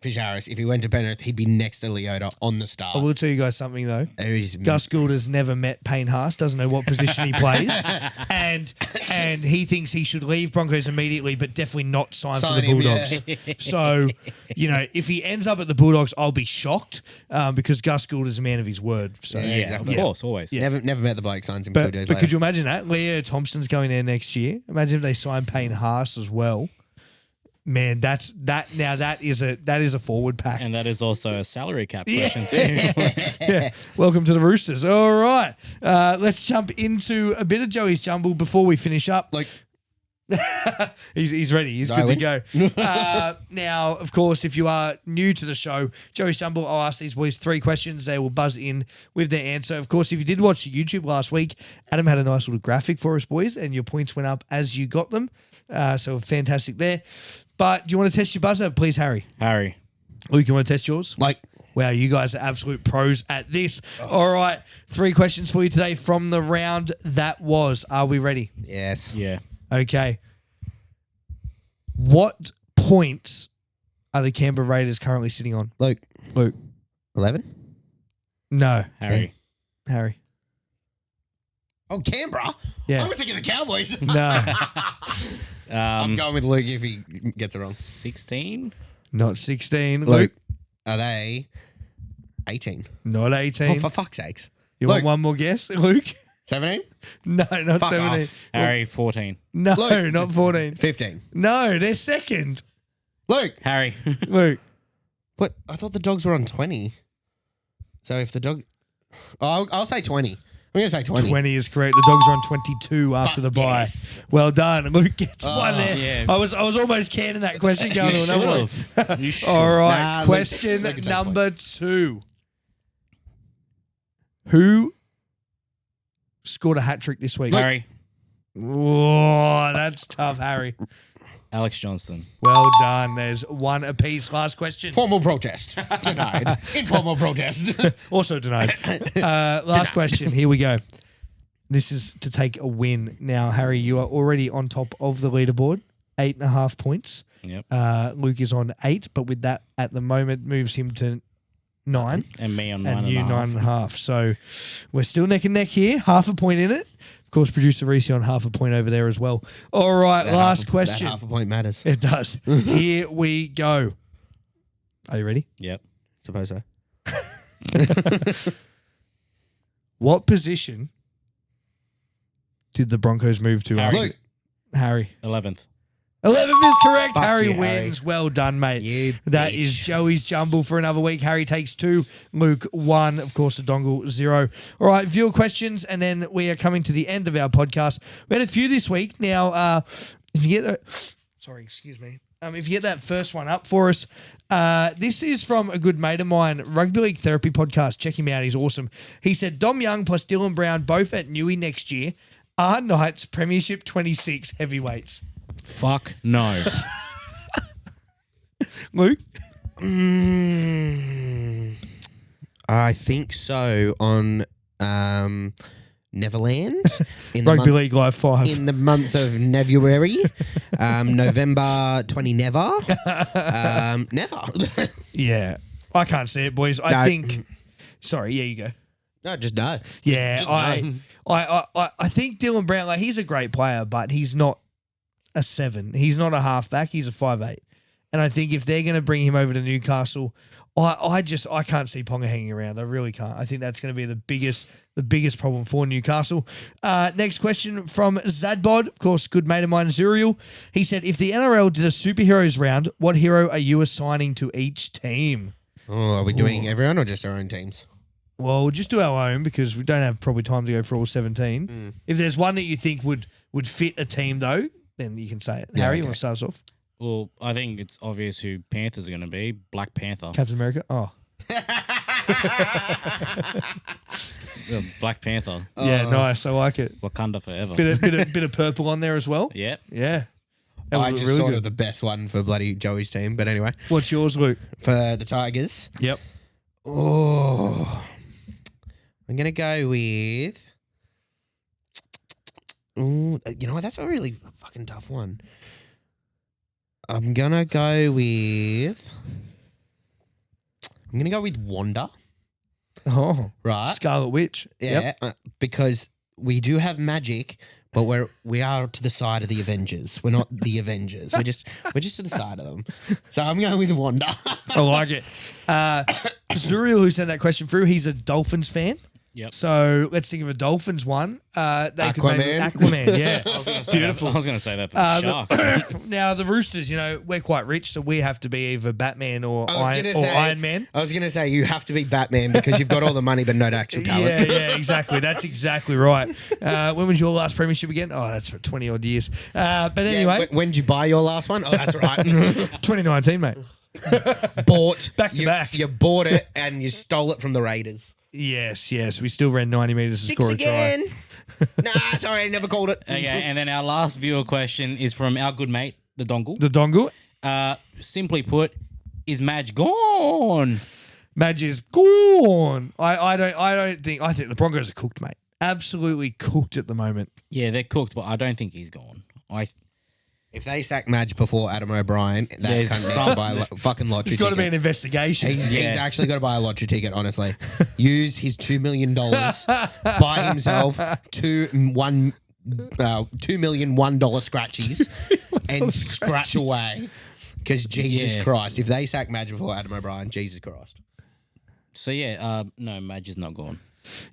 Fish Harris. If he went to Penrith, he'd be next to Leota on the start. I will tell you guys something though. He's- Gus Gould has never met Payne Haas, doesn't know what position he plays, and he thinks he should leave Broncos immediately, but definitely not sign for the him, Bulldogs. yeah. So, if he ends up at the Bulldogs, I'll be shocked because Gus Gould is a man of his word. So, Yeah, exactly. Of course, always. Never met the bloke, signs him but 2 days but later. could you imagine that? Leo Thompson's going there next year. Imagine if they sign Payne Haas as well. Man, that is a forward pack. And that is also a salary cap question too. Yeah. Welcome to the Roosters. All right. Let's jump into a bit of Joey's Jumble before we finish up. Like, He's ready. He's good to go. Now, of course, if you are new to the show, Joey's Jumble, I'll ask these boys 3 questions. They will buzz in with their answer. Of course, if you did watch YouTube last week, Adam had a nice little graphic for us, boys, and your points went up as you got them. So fantastic there. But do you want to test your buzzer, please, Harry? Harry. Luke, you want to test yours? like, Wow, you guys are absolute pros at this. All right, 3 questions for you today from the round that was. Are we ready? yes. Yeah. Okay. What points are the Canberra Raiders currently sitting on? Luke, Luke. 11? No. Harry. Harry. Oh, Canberra? Yeah. I was thinking the Cowboys. No. I'm going with Luke if he gets it wrong. 16? Not 16. Luke, Luke. are they 18? Not 18. Oh, for fuck's sakes. you Luke. want one more guess, Luke? 17? No, not Fuck 17. off. Harry, 14. No, Luke. not 14. 15. No, they're second. Luke. Harry. Luke. What? I thought the Dogs were on 20. So if the dog... Oh, I'll say 20. I'm going to say 20. 20 is correct. The Dogs are on 22 after Fuck the bye. yes. Well done. Luke gets one there. yeah. I was almost canning that question going to another one. Should've. You should. All right, Nah, Luke- question Luke can take number 2. Who scored a hat trick this week? Harry. Oh, that's tough, Harry. Alex Johnston. Well done. There's 1 apiece. Last question. Formal protest. Denied. Informal protest. Also denied. Last question. Here we go. This is to take a win. Now, Harry, you are already on top of the leaderboard. 8.5 points. Yep. Luke is on 8, but with that at the moment moves him to 9. And me on And 9.5. you 9.5. So we're still neck and neck here. Half a point in it. Of course, producer Reese on half a point over there as well. All right, last question. That half a point matters. It does. Here we go. Are you ready? Yep. Suppose so. What position did the Broncos move to? Harry. Luke. Harry. 11th. 11th is correct. Fuck Harry you, Harry. wins. Well done, mate. You That bitch. is Joey's Jumble for another week. Harry takes 2. Luke 1. Of course, the Dongle 0. All right, viewer questions, and then we are coming to the end of our podcast. We had a few this week. Now, if you get... sorry, excuse me. If you get that first one up for us, this is from a good mate of mine, Rugby League Therapy Podcast. Check him out. He's awesome. He said, Dom Young plus Dylan Brown both at Newey next year are Knights Premiership 26 heavyweights. Fuck no. Luke? I think so on Neverland in the Rugby month, League Live 5. in the month of February, November 20 never, never. Yeah. I can't see it, boys. I No. think... Sorry, yeah, you go. No, just no. Yeah, Just I think Dylan Brown, like, he's a great player, but he's not a 7. He's not a halfback. He's a 5'8". And I think if they're going to bring him over to Newcastle, I can't see Ponga hanging around. I really can't. I think that's going to be the biggest problem for Newcastle. Next question from Zadbod, of course, good mate of mine, Zuriel. He said, if the NRL did a superheroes round, what hero are you assigning to each team? Oh, are we doing everyone or just our own teams? Well, we'll just do our own because we don't have probably time to go for all 17. If there's one that you think would fit a team, though, then you can say it. Yeah, Harry, you okay. want to start us off? Well, I think it's obvious who Panthers are going to be. Black Panther. Captain America? Oh. Black Panther. Yeah, nice. I like it. Wakanda forever. Bit of purple on there as well. Yep. Yeah. That I was just really thought good. of the best one for bloody Joey's team. But anyway, What's yours, Luke? for the Tigers, Yep. oh, I'm going to go with... Ooh, you know what? That's a really fucking tough one. I'm going to go with... I'm going to go with Wanda, Oh, right? Scarlet Witch. Yeah, because we do have magic, but we are to the side of the Avengers. We're not the Avengers. We're just to the side of them. So I'm going with Wanda. I like it. Zuriel, who sent that question through, he's a Dolphins fan. Yep. So let's think of a Dolphins one. They could maybe Aquaman. Aquaman, yeah. I was going to say that for the Shark. Now, the Roosters, we're quite rich, so we have to be either Batman or Iron Man. I was going to say you have to be Batman because you've got all the money but no actual talent. Yeah, exactly. That's exactly right. When was your last premiership again? Oh, that's for 20 odd years. But anyway, When did you buy your last one? Oh, that's right. 2019, mate. Bought. Back to back. You bought it and you stole it from the Raiders. Yes. We still ran 90 metres to Six score a again. try. Nah, sorry, I never called it. Okay, and then our last viewer question is from our good mate, the Dongle. The dongle. Simply put, is Madge gone? Madge is gone. I think the Broncos are cooked, mate. Absolutely cooked at the moment. Yeah, they're cooked, but I don't think he's gone. If they sack Madge before Adam O'Brien, that There's cunt needs some- to buy a fucking lottery There's got to be an ticket. investigation. He's Yeah. actually got to buy a lottery ticket, honestly. Use his $2 million, buy himself $2 million $1 scratchies, and scratch away. Because Jesus Yeah. Christ, if they sack Madge before Adam O'Brien, Jesus Christ. So, yeah, no, Madge is not gone.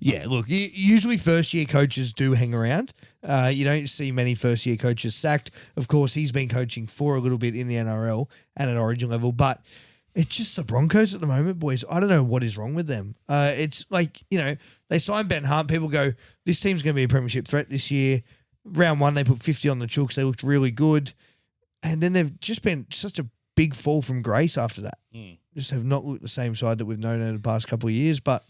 Yeah, look, usually first-year coaches do hang around. You don't see many first-year coaches sacked. Of course, he's been coaching for a little bit in the NRL and at Origin level, but it's just the Broncos at the moment, boys. I don't know what is wrong with them. It's like, they signed Ben Hunt. People go, this team's going to be a premiership threat this year. Round one, they put 50 on the chooks. They looked really good. And then they've just been such a big fall from grace after that. Just have not looked the same side that we've known over the past couple of years. But,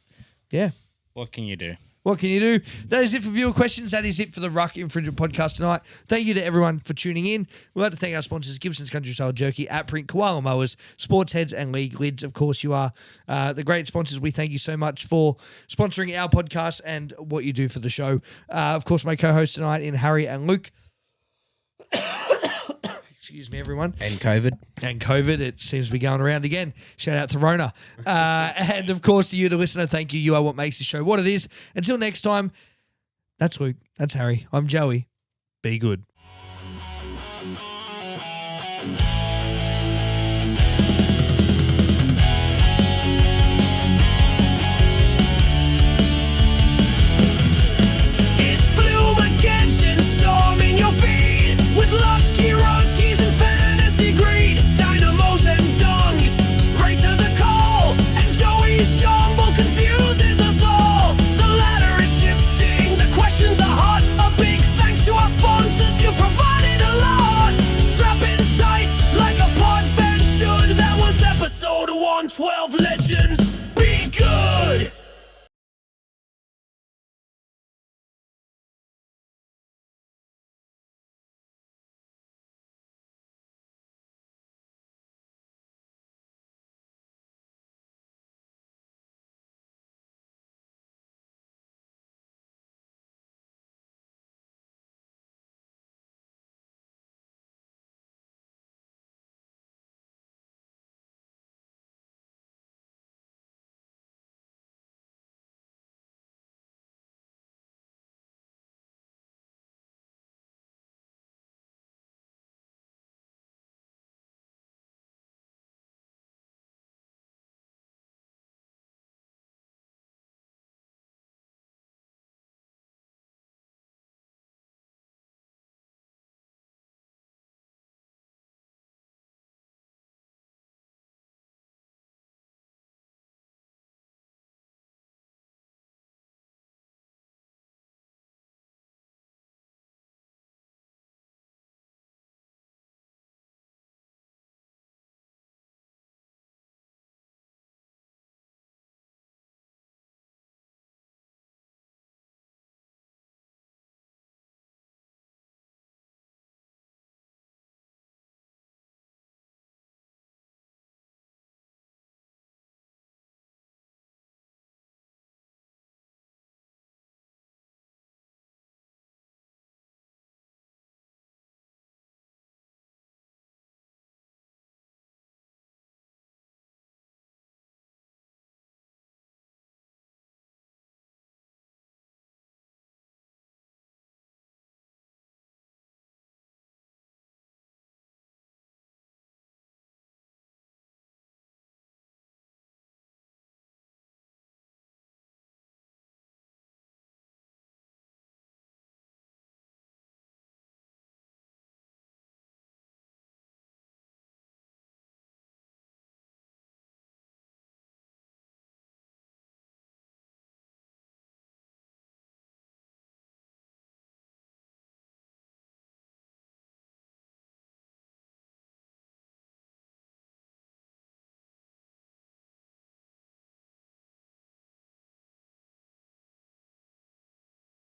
yeah. What can you do? What can you do? That is it for viewer questions. That is it for the Ruck Infringement podcast tonight. Thank you to everyone for tuning in. We'd like to thank our sponsors, Gibson's Country Style Jerky, At Print, Koala Mowers, Sports Heads, and League Lids. Of course, you are the great sponsors. We thank you so much for sponsoring our podcast and what you do for the show. Of course, my co-hosts tonight in Harry and Luke. Excuse me, everyone. And COVID. And COVID, it seems to be going around again. Shout out to Rona. And of course, to you, the listener, thank you. You are what makes the show what it is. Until next time, that's Luke. That's Harry. I'm Joey. Be good.